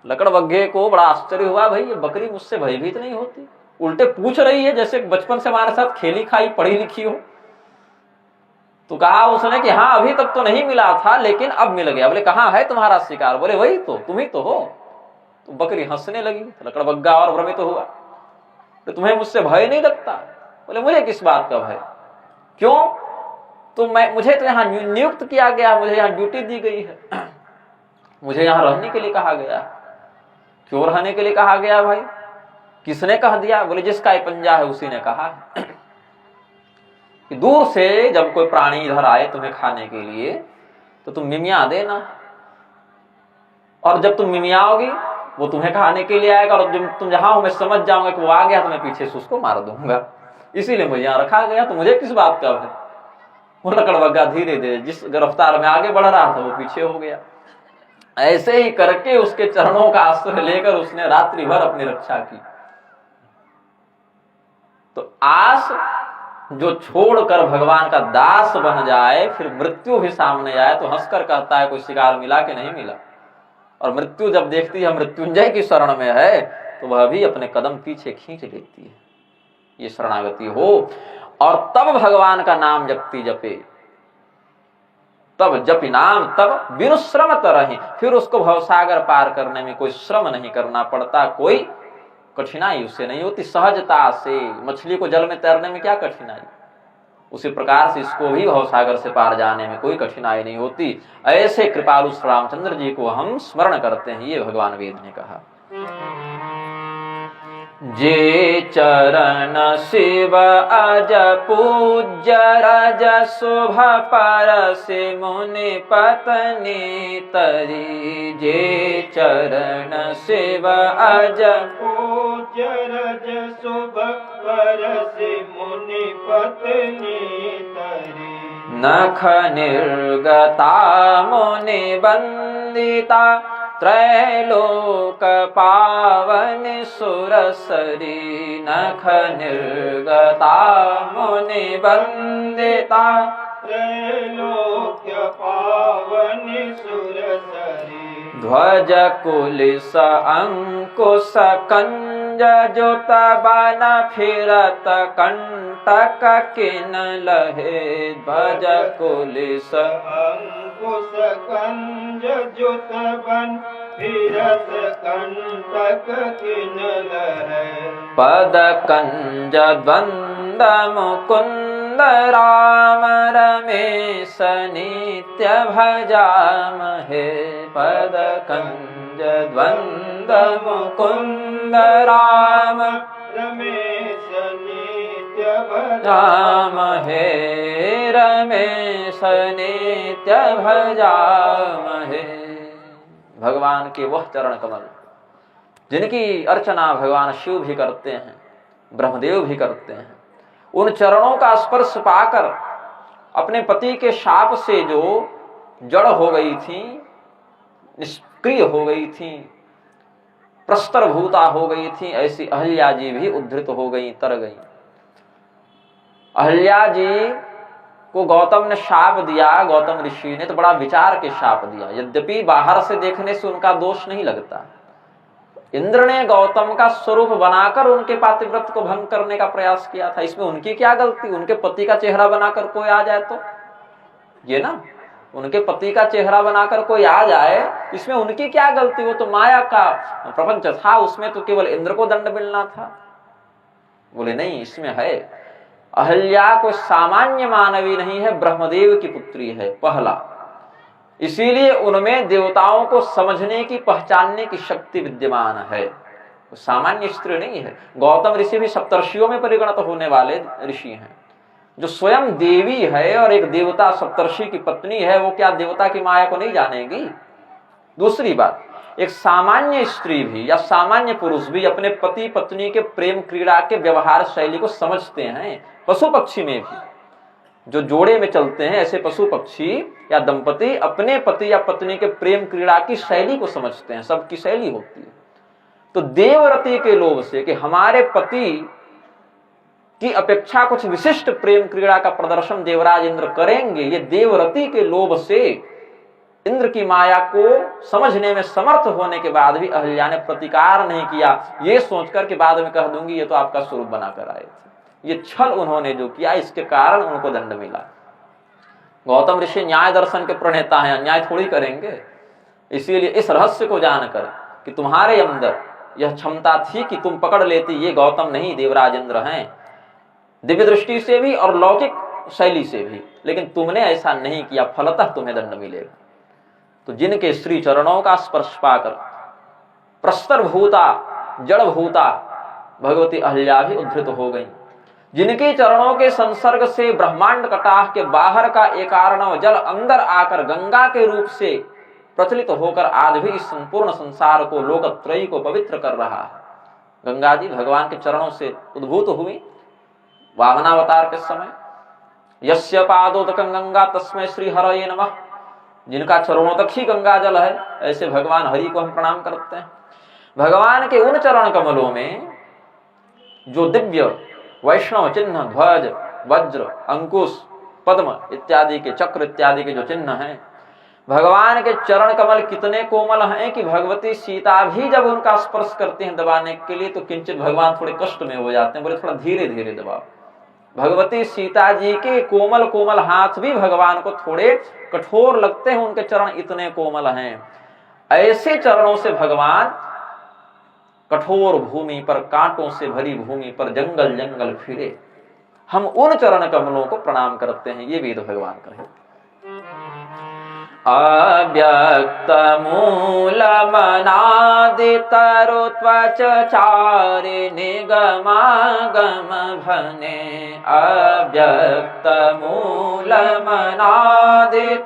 लकड़बग्घे को बड़ा आश्चर्य हुआ, भाई ये बकरी मुझसे भयभीत नहीं होती, उल्टे पूछ रही है जैसे बचपन से हमारे साथ खेली खाई पढ़ी लिखी हो। तो कहा उसने कि हाँ अभी तक तो नहीं मिला था लेकिन अब मिल गया। बोले कहाँ है तुम्हारा शिकार? बोले वही तो, तुम ही तो हो। तो बकरी हंसने लगी, लकड़बग्घा और भ्रमित तो हुआ। तो तुम्हें मुझसे भय नहीं लगता? बोले मुझे किस बात का भय, क्यों? तो मुझे तो यहाँ नियुक्त किया गया, मुझे यहाँ ड्यूटी दी गई है, मुझे यहाँ रहने के लिए कहा गया। क्यों रहने के लिए कहा गया भाई? किसने कह दिया? बोले जिसका ये पंजा है उसी ने कहा है कि दूर से जब कोई प्राणी इधर आए तुम्हें खाने के लिए तो तुम मिमिया देना, और जब तुम मिमियाओगी वो तुम्हें खाने के लिए आएगा, और जब तुम जहां हो मैं समझ जाऊंगा कि वो आ गया तो मैं पीछे से उसको मार दूंगा, इसीलिए मुझे यहाँ रखा गया। तो मुझे किस बात का है? वो लकड़बग्घा धीरे धीरे जिस गिरफ्तार में आगे बढ़ रहा था वो पीछे हो गया। ऐसे ही करके उसके चरणों का आश्रय लेकर उसने रात्रि भर अपनी रक्षा की। तो आस जो छोड़कर भगवान का दास बन जाए, फिर मृत्यु भी सामने आए तो हंसकर कहता है कोई शिकार मिला कि नहीं मिला, और मृत्यु जब देखती है मृत्युंजय की शरण में है तो वह भी अपने कदम पीछे खींच लेती है। ये शरणागति हो, और तब भगवान का नाम जपती जपे, तब जपि नाम तब बिनु श्रम तरहि, फिर उसको भवसागर पार करने में कोई श्रम नहीं करना पड़ता, कोई कठिनाई उससे नहीं होती, सहजता से। मछली को जल में तैरने में क्या कठिनाई, उसी प्रकार से इसको भी भवसागर से पार जाने में कोई कठिनाई नहीं होती। ऐसे कृपालु श्री रामचंद्र जी को हम स्मरण करते हैं, ये भगवान वेद ने कहा। जे चरण शिव अज पूज्य रज शुभ परसि मुनि पत्नी तरी, जे चरण शिव अज पूज्य रज शुभ परसि मुनि पत्नी तरी, नख निर्गता मुनि वंदिता त्रैलोक पावन सुरसरी, नख निर्गता मुनि वंदिता त्रैलोक पावन सुरसरी, ध्वज कुलिस अंकुश कंज जुत बन फिरत कंटक किन लहे, ध्वज कुलिस अंकुश कंज जुत बन फिरत कंटक किन लहे, पद कंज द्वंद मुकुंद राम रमेश नित्य भजामहे, पद कंज द्वंद मुकुंद राम रमेश नित्य भजामहे, रमेश नित्य भजामहे। भगवान के वह चरण कमल जिनकी अर्चना भगवान शिव भी करते हैं, ब्रह्मदेव भी करते हैं, उन चरणों का स्पर्श पाकर अपने पति के शाप से जो जड़ हो गई थी, निष्क्रिय हो गई थी, प्रस्तर भूता हो गई थी, ऐसी अहल्या जी भी उद्धृत हो गई, तर गई। अहल्या जी को गौतम ने शाप दिया, गौतम ऋषि ने तो बड़ा विचार के शाप दिया, यद्यपि बाहर से देखने से उनका दोष नहीं लगता। इंद्र ने गौतम का स्वरूप बनाकर उनके पातिव्रत को भंग करने का प्रयास किया था, इसमें उनकी क्या गलती? उनके पति का चेहरा बनाकर कोई आ जाए तो ये ना, उनके पति का चेहरा बनाकर कोई आ जाए, इसमें उनकी क्या गलती? वो तो माया का प्रपंच था, उसमें तो केवल इंद्र को दंड मिलना था। बोले नहीं, इसमें है। अहल्या कोई सामान्य मानवी नहीं है, ब्रह्मदेव की पुत्री है, पहला। इसीलिए उनमें देवताओं को समझने की, पहचानने की शक्ति विद्यमान है, वो सामान्य स्त्री नहीं है। गौतम ऋषि भी सप्तर्षियों में परिगणित होने वाले ऋषि हैं। जो स्वयं देवी है और एक देवता सप्तर्षि की पत्नी है, वो क्या देवता की माया को नहीं जानेगी? दूसरी बात, एक सामान्य स्त्री भी या सामान्य पुरुष भी अपने पति पत्नी के प्रेम क्रीड़ा के व्यवहार शैली को समझते हैं। पशु पक्षी में भी जो जोड़े में चलते हैं, ऐसे पशु पक्षी या दंपति अपने पति या पत्नी के प्रेम क्रीड़ा की शैली को समझते हैं। सबकी शैली होती है। तो देवरति के लोभ से कि हमारे पति की अपेक्षा कुछ विशिष्ट प्रेम क्रीड़ा का प्रदर्शन देवराज इंद्र करेंगे, ये देवरति के लोभ से इंद्र की माया को समझने में समर्थ होने के बाद भी अहल्या ने प्रतिकार नहीं किया, ये सोचकर के बाद में कह दूंगी ये तो आपका स्वरूप बनाकर आए थे। ये छल उन्होंने जो किया, इसके कारण उनको दंड मिला। गौतम ऋषि न्याय दर्शन के प्रणेता हैं, अन्याय थोड़ी करेंगे। इसीलिए इस रहस्य को जानकर कि तुम्हारे अंदर यह क्षमता थी कि तुम पकड़ लेती, ये गौतम नहीं देवराज इंद्र हैं, दिव्य दृष्टि से भी और लौकिक शैली से भी, लेकिन तुमने ऐसा नहीं किया, फलतः तुम्हें दंड मिलेगा। तो जिनके श्री चरणों का स्पर्श पाकर प्रस्तर भूता जड़ भूता भगवती अहल्या भी उद्धृत हो गई, जिनके चरणों के संसर्ग से ब्रह्मांड कटाह के बाहर का एकार्णव जल अंदर आकर गंगा के रूप से प्रचलित होकर आज भी इस संपूर्ण संसार को, लोकत्रयी को पवित्र कर रहा है। गंगा जी भगवान के चरणों से उद्भूत हुई वामनावतार के समय। यस्य पादोदकं गंगा तस्मै श्री हरये नमः। जिनका चरणों तक ही गंगा जल है, ऐसे भगवान हरि को हम प्रणाम करते हैं। भगवान के उन चरण कमलों में जो दिव्य वैष्णव चिन्ह, ध्वज, वज्र, अंकुश, पद्म इत्यादि के, चक्र इत्यादि के जो चिन्ह हैं, भगवान के चरण कमल कितने कोमल हैं कि भगवती सीता भी जब उनका स्पर्श करते हैं दबाने के लिए तो किंचित भगवान थोड़े कष्ट में हो जाते हैं, बोले थोड़ा धीरे धीरे दबाओ। भगवती सीता जी के कोमल कोमल हाथ भी भगवान को थोड़े कठोर लगते हैं, उनके चरण इतने कोमल हैं। ऐसे चरणों से भगवान कठोर भूमि पर, कांटों से भरी भूमि पर जंगल जंगल फिरे। हम उन चरण कमलों को प्रणाम करते हैं, ये वेद भगवान कहे। अव्यक्त मूलमनादि तरु त्वच चारि निगमागम भने। अव्यक्त मूलमनादि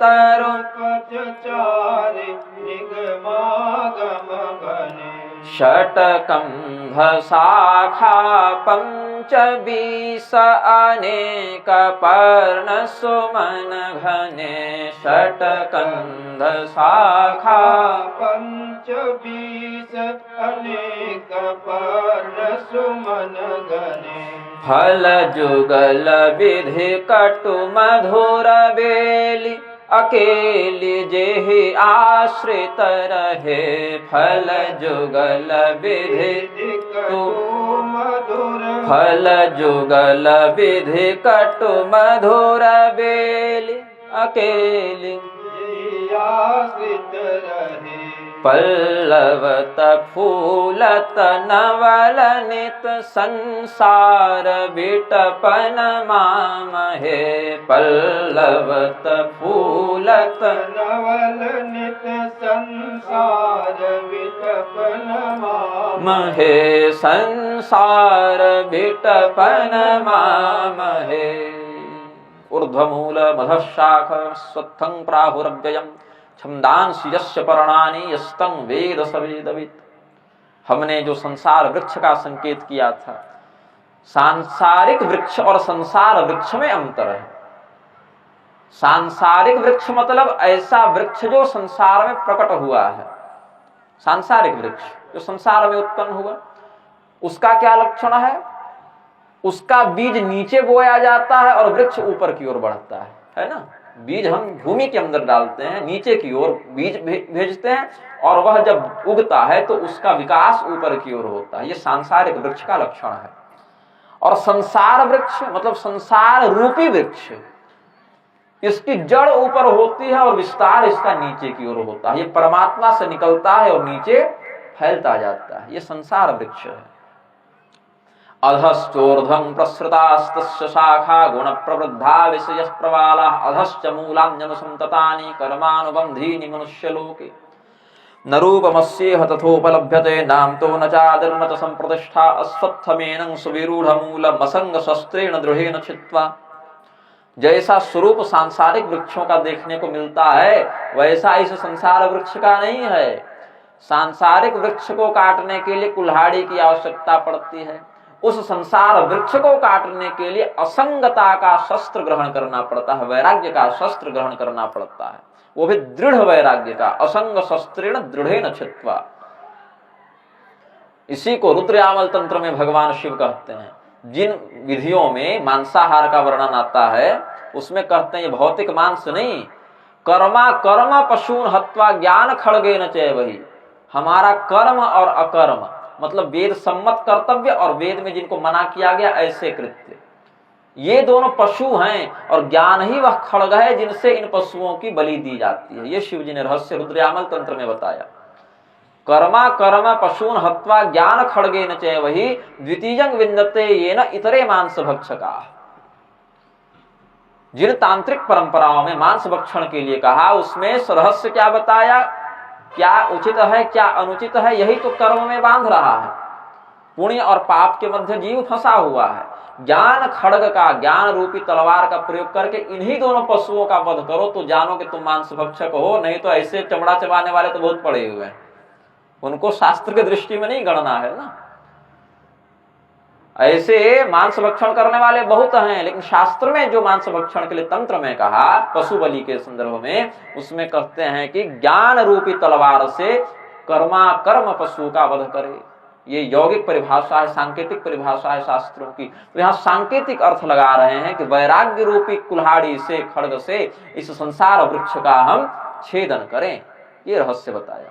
तरु त्वच चारि निगमागम भने। षट्कंभ शाखा पंचबीस अनेक पर्ण सुमन घने। षट्कंध शाखा पंचबीस अनेक पर्ण सुमन घने। फल जुगल विधि कटु मधुर बेली अकेली जेहि आश्रित रहे। फल जुगल विधि फल जुगल विधि कटु मधुर बेली अकेली आश्रित रहे। पल्लवत फूलत नवल नित संसार बिटपन मामहे। पल्लवत फूलत नवल नित संसार बिटपन महे। संसार बिटपन मामहे। ऊर्ध्वमूल मधशाख स्वत्थं प्राहुरव्ययम् छंदांसि यस्य पर्णानि यस्तं वेद स वेदवित्। हमने जो संसार वृक्ष का संकेत किया था, सांसारिक वृक्ष और संसार वृक्ष में अंतर है। सांसारिक वृक्ष मतलब ऐसा वृक्ष जो संसार में प्रकट हुआ है। सांसारिक वृक्ष जो संसार में उत्पन्न हुआ, उसका क्या लक्षण है? उसका बीज नीचे बोया जाता है और वृक्ष ऊपर की ओर बढ़ता है ना। बीज हम भूमि के अंदर डालते हैं, नीचे की ओर बीज भेजते हैं, और वह जब उगता है तो उसका विकास ऊपर की ओर होता है। ये सांसारिक वृक्ष का लक्षण है। और संसार वृक्ष मतलब संसार रूपी वृक्ष, इसकी जड़ ऊपर होती है और विस्तार इसका नीचे की ओर होता है। ये परमात्मा से निकलता है और नीचे फैलता जाता है। ये संसार वृक्ष है। अधश्चोर्ध्वं प्रसृतास्तस्य शाखा गुण प्रवृद्धा विषय प्रवाला अधश्च मूलान्यनुसंततानि कर्मानुबंधीनि मनुष्यलोके न रूपमस्येह तथोपलभ्यते नामतो न चादिर्न च संप्रतिष्ठा अस्वत्थमेनं सुविरूढ़मूलमसंग शस्त्रेण दृढ़ेन छित्त्वा। जैसा स्वरूप सांसारिक वृक्षों का देखने को मिलता है वैसा इस संसार वृक्ष का नहीं है। सांसारिक वृक्ष को काटने के लिए कुल्हाड़ी की आवश्यकता पड़ती है। उस संसार वृक्ष को काटने के लिए असंगता का शस्त्र ग्रहण करना पड़ता है, वैराग्य का शस्त्र ग्रहण करना पड़ता है, वो भी दृढ़ वैराग्य का। असंग शस्त्रेण दृढ़ेन छित्त्वा। इसी को रुद्रयामल तंत्र में भगवान शिव कहते हैं। जिन विधियों में मांसाहार का वर्णन आता है उसमें कहते हैं ये भौतिक मांस नहीं, कर्मा कर्म पशून हत्वा ज्ञान खड़गेन चैवहि। हमारा कर्म और अकर्म मतलब वेद सम्मत कर्तव्य और वेद में जिनको मना किया गया ऐसे कृत्य, ये दोनों पशु हैं और ज्ञान ही वह खड़ग है जिनसे इन पशुओं की बलि दी जाती है। ये शिव जी ने रहस्य रुद्रयामल तंत्र में बताया। कर्मा कर्म पशून हत्वा ज्ञान खड़गेन चैवहि द्वितीयं विन्दते येन इतरे मांस भक्षका। जिन तांत्रिक परंपराओं में मांस भक्षण के लिए कहा उसमें रहस्य क्या बताया, क्या उचित है क्या अनुचित है, यही तो कर्म में बांध रहा है। पुण्य और पाप के मध्य जीव फंसा हुआ है। ज्ञान खड़ग का, ज्ञान रूपी तलवार का प्रयोग करके इन्हीं दोनों पशुओं का वध करो तो जानो कि तुम मांस भक्षक हो, नहीं तो ऐसे चमड़ा चबाने वाले तो बहुत पड़े हुए हैं, उनको शास्त्र की दृष्टि में नहीं गणना है ना। ऐसे मांस भक्षण करने वाले बहुत हैं, लेकिन शास्त्र में जो मांस भक्षण के लिए तंत्र में कहा पशु बलि के संदर्भ में, उसमें कहते हैं कि ज्ञान रूपी तलवार से कर्मा कर्म पशु का वध करे। ये यौगिक परिभाषा है, सांकेतिक परिभाषा है शास्त्रों की। तो यहाँ सांकेतिक अर्थ लगा रहे हैं कि वैराग्य रूपी कुल्हाड़ी से, खड्ग से इस संसार वृक्ष का हम छेदन करें। ये रहस्य बताया।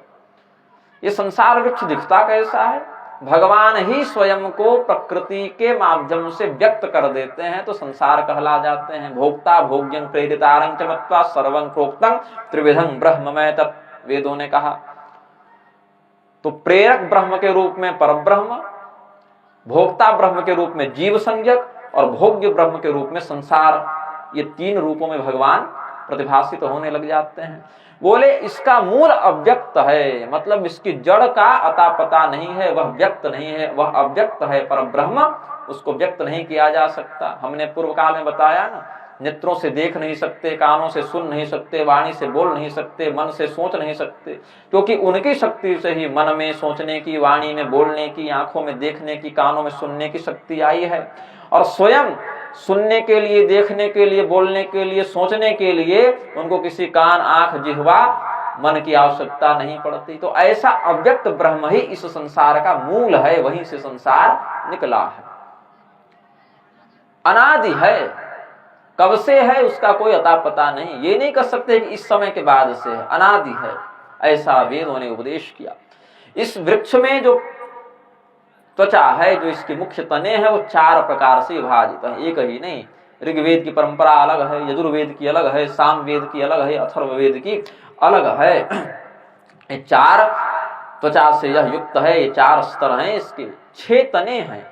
ये संसार वृक्ष दिखता कैसा है? भगवान ही स्वयं को प्रकृति के माध्यम से व्यक्त कर देते हैं तो संसार कहला जाते हैं। भोक्ता भोग्यं प्रेरितारं च मत्वा सर्वं प्रोक्तं त्रिविधं ब्रह्ममय तत्, वेदों ने कहा। तो प्रेरक ब्रह्म के रूप में परब्रह्म, भोक्ता ब्रह्म के रूप में जीव संज्ञक और भोग्य ब्रह्म के रूप में संसार, ये तीन रूपों में भगवान प्रतिभासित होने लग जाते हैं। बोले इसका मूल अव्यक्त है, मतलब इसकी जड़ का अता पता नहीं है, वह व्यक्त नहीं है, वह अव्यक्त है। पर ब्रह्म उसको व्यक्त नहीं किया जा सकता। हमने पूर्व काल में बताया ना, नेत्रों से देख नहीं सकते, कानों से सुन नहीं सकते, वाणी से बोल नहीं सकते, मन से सोच नहीं सकते, क्योंकि उनकी शक्ति से ही मन में सोचने की, वाणी में बोलने की, आंखों में देखने की, कानों में सुनने की शक्ति आई है। और स्वयं सुनने के लिए, देखने के लिए, बोलने के लिए, सोचने के लिए उनको किसी कान, आंख, जिह्वा, मन की आवश्यकता नहीं पड़ती। तो ऐसा अव्यक्त ब्रह्म ही इस संसार का मूल है, वहीं से संसार निकला है। अनादि है, कब से है उसका कोई अता पता नहीं। ये नहीं कर सकते कि इस समय के बाद से है, अनादि है, ऐसा वेदों ने उपदेश किया। इस वृक्ष में जो त्वचा है, जो इसके मुख्य तने हैं, वो 4 प्रकार से विभाजित है, एक ही नहीं। ऋग्वेद की परंपरा अलग है, यजुर्वेद की अलग है, सामवेद की अलग है, अथर्ववेद की अलग है। ये 4 त्वचा से यह युक्त है। ये 4 स्तर हैं इसके, 6 तने हैं,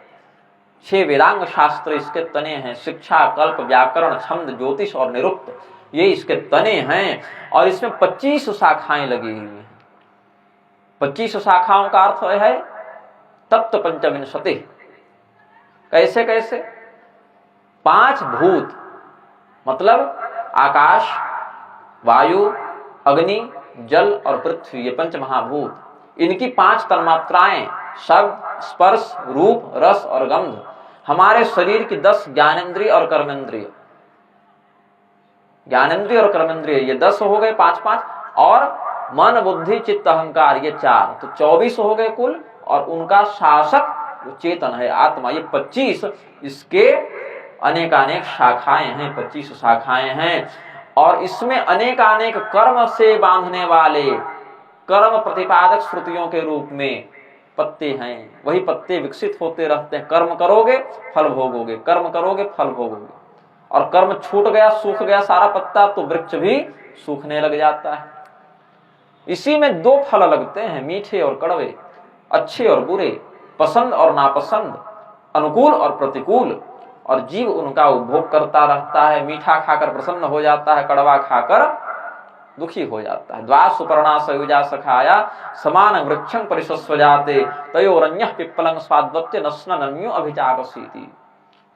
6 वेदांग शास्त्र इसके तने हैं। शिक्षा, कल्प, व्याकरण, छंद, ज्योतिष और निरुक्त, ये इसके तने हैं। और इसमें 25 शाखाएं लगी हुई हैं। 25 शाखाओं का अर्थ है तत्व पंचविंशति। कैसे कैसे? 5 भूत, मतलब आकाश, वायु, अग्नि, जल और पृथ्वी, ये 5 महाभूत। इनकी 5 तन्मात्राएं, शब्द, स्पर्श, रूप, रस और गंध। हमारे शरीर की 10 ज्ञानेंद्रिय और कर्मेंद्रिय, ज्ञानेंद्रिय और कर्मेंद्रिय ये 10 हो गए, 5-5। और मन, बुद्धि, चित्त, अहंकार ये 4, तो 24 हो गए कुल। और उनका शासक जो चेतन है, आत्मा, ये 25। इसके अनेकानेक शाखाएं हैं, 25 शाखाएं हैं। और इसमें अनेकानेक कर्म से बांधने वाले, कर्म प्रतिपादक श्रुतियों के रूप में पत्ते हैं। वही पत्ते विकसित होते रहते हैं। कर्म करोगे फल भोगोगे, कर्म करोगे फल भोगोगे। और कर्म छूट गया, सूख गया सारा पत्ता, तो वृक्ष भी सूखने लग जाता है। इसी में दो फल लगते हैं, मीठे और कड़वे, अच्छे और बुरे, पसंद और नापसंद, अनुकूल और प्रतिकूल, और जीव उनका उपभोग करता रहता है। मीठा खाकर प्रसन्न हो जाता है, कड़वा खाकर दुखी हो जाता है। द्वा सुपर्णा सयुजा सखाया समान वृक्षं परिशस्वजाते तयोरन्यः पिप्पलं स्वाद्वत्य नस्नन्यो अभिचाकसीति।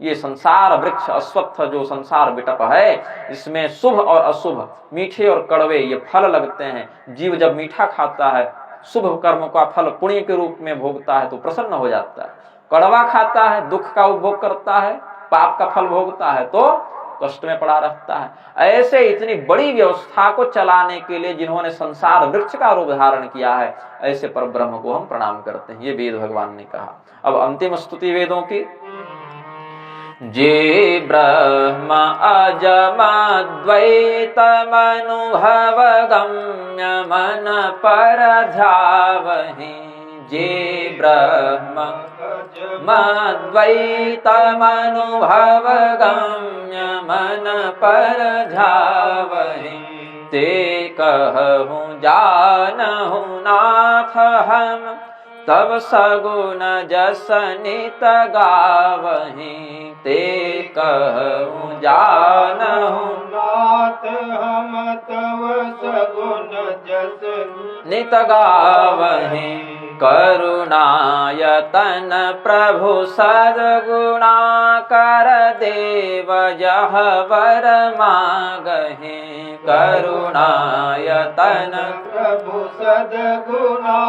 ये संसार वृक्ष अश्वत्थ जो संसार विटप है, इसमें शुभ और अशुभ, मीठे और कड़वे ये फल लगते हैं। जीव जब मीठा खाता है, शुभ कर्म का फल पुण्य के रूप में भोगता है तो प्रसन्न हो जाता है। कड़वा खाता है, दुख का उपभोग करता है, पाप का फल भोगता है तो कष्ट में पड़ा रहता है। ऐसे इतनी बड़ी व्यवस्था को चलाने के लिए जिन्होंने संसार वृक्ष का रूप धारण किया है, ऐसे पर ब्रह्म को हम प्रणाम करते हैं। ये वेद भगवान ने कहा। अब अंतिम स्तुति वेदों की। जे ब्रह्म अजमद्वैतमनुभव गम्य मन पर ध्यावहि। जे ब्रह्म मद्वैतमनुभव गम्य मन पर ध्यावहि। ते कहूँ जानहु नाथ हम तब सगुण जस नित गावहि। ते कहूँ जानहु नाथ हम तव सगुण जस नित गावहि। करुणायतन प्रभु सद्गुणा कर देव जह वर मागहि। करुणायतन प्रभु सद्गुणा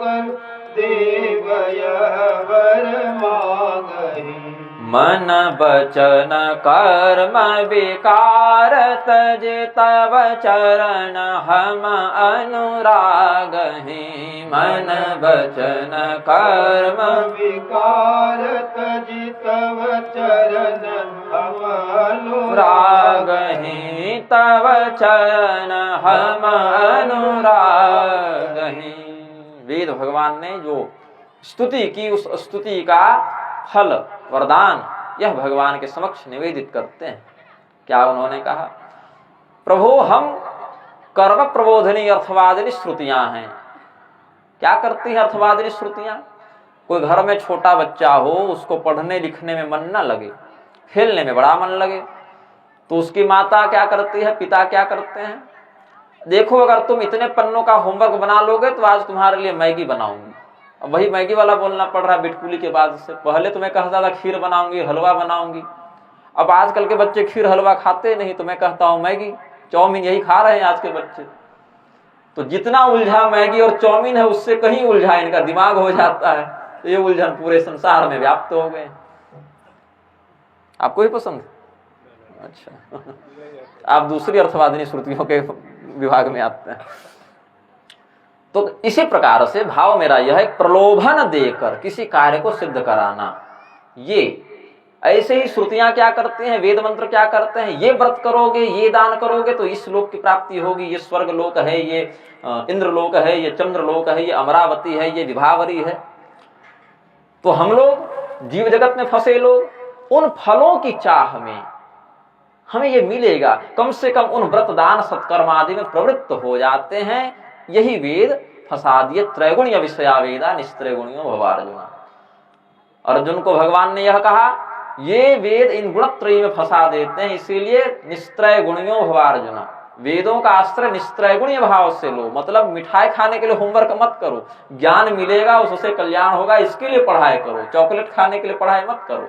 कर देव यह वर मागहि। मन बचन कर्म विकार तज तव चरण हम अनुरागहि। मन बचन कर्म विकार तज तव चरण हम अनुरागहि। तव चरण हम अनुरागहि। वेद भगवान ने जो स्तुति की, उस स्तुति का फल वरदान यह भगवान के समक्ष निवेदित करते हैं। क्या उन्होंने कहा? प्रभु हम कर्म प्रबोधनी अर्थवादिनी श्रुतियां हैं। क्या करती हैं अर्थवादिनी श्रुतियां? कोई घर में छोटा बच्चा हो, उसको पढ़ने लिखने में मन न लगे, खेलने में बड़ा मन लगे, तो उसकी माता क्या करती है, पिता क्या करते हैं? देखो अगर तुम इतने पन्नों का होमवर्क बना लोगे तो आज तुम्हारे लिए मैगी बनाऊंगी। अब वही मैगी वाला बोलना पड़ रहा है बिटकुली के बाद से। पहले तुम्हें कहता था खीर बनाऊंगी, हलवा बनाऊंगी। अब आजकल के बच्चे खीर हलवा खाते नहीं, तो मैं कहता हूँ मैगी चाउमीन यही खा रहे हैं आज के बच्चे। तो जितना उलझा मैगी और चाउमीन है, उससे कहीं उलझा इनका दिमाग हो जाता है। तो ये उलझन पूरे संसार में व्याप्त हो गए। आपको ही पसंद? अच्छा आप दूसरी अर्थवादिनी श्रुतियों के विभाग में आते हैं। तो इसी प्रकार से भाव मेरा यह है, प्रलोभन देकर किसी कार्य को सिद्ध कराना। ये ऐसे ही श्रुतियां क्या करते हैं, वेद मंत्र क्या करते हैं, ये व्रत करोगे, ये दान करोगे तो इस लोक की प्राप्ति होगी, ये स्वर्ग लोक है, ये इंद्र लोक है, ये चंद्र लोक है, ये अमरावती है, ये विभावरी है। तो हम लोग जीव जगत में फंसे लोग उन फलों की चाह में हमें ये मिलेगा, कम से कम उन व्रत दान सत्कर्म आदि में प्रवृत्त हो जाते हैं। यही वेद फंसा दिए। त्रैगुण्य विषया वेदा निस्त्रैगुण्यो भवार्जुन। अर्जुन को भगवान ने यह कहा, ये वेद इन गुणत्रयी में फंसा देते हैं, इसीलिए निस्त्रय गुणियों भवार्जुन। वेदों का आश्रय निस्त्रय गुणीय भाव से लो। मतलब मिठाई खाने के लिए होमवर्क मत करो, ज्ञान मिलेगा उससे कल्याण होगा, इसके लिए पढ़ाई करो। चॉकलेट खाने के लिए पढ़ाई मत करो।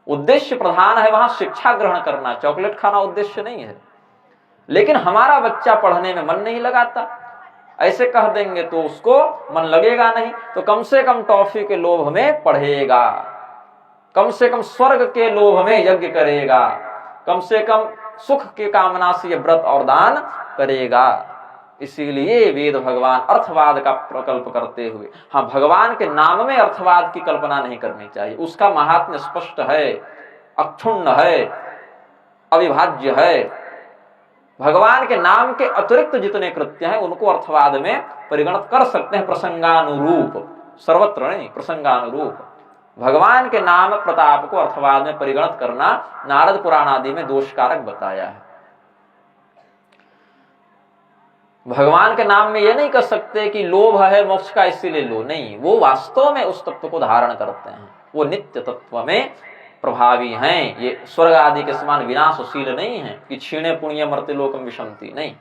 उद्देश्य प्रधान है वहां शिक्षा ग्रहण करना, चॉकलेट खाना उद्देश्य नहीं है। लेकिन हमारा बच्चा पढ़ने में मन नहीं लगाता, ऐसे कह देंगे तो उसको मन लगेगा नहीं। तो कम से कम टॉफी के लोभ में पढ़ेगा, कम से कम स्वर्ग के लोभ में यज्ञ करेगा, कम से कम सुख के कामना से व्रत और दान करेगा। इसीलिए वेद भगवान अर्थवाद का प्रकल्प करते हुए, हाँ भगवान के नाम में अर्थवाद की कल्पना नहीं करनी चाहिए। उसका महात्म्य स्पष्ट है, अक्षुण्ण है, अविभाज्य है। भगवान के नाम के अतिरिक्त जितने कृत्य हैं उनको अर्थवाद में परिगणित कर सकते हैं, प्रसंगानुरूप, सर्वत्र नहीं, प्रसंगानुरूप। भगवान के नाम प्रताप को अर्थवाद में परिगणित करना नारद पुराण आदि में दोषकारक बताया है। भगवान के नाम में ये नहीं कर सकते कि लोभ है मोक्ष का इसीलिए लो, नहीं, वो वास्तव में उस तत्व को धारण करते हैं, वो नित्य तत्व में प्रभावी हैं। ये स्वर्ग आदि के समान विनाशशील नहीं है कि क्षीणे पुण्य मर्त्य लोकम विशंति, नहीं।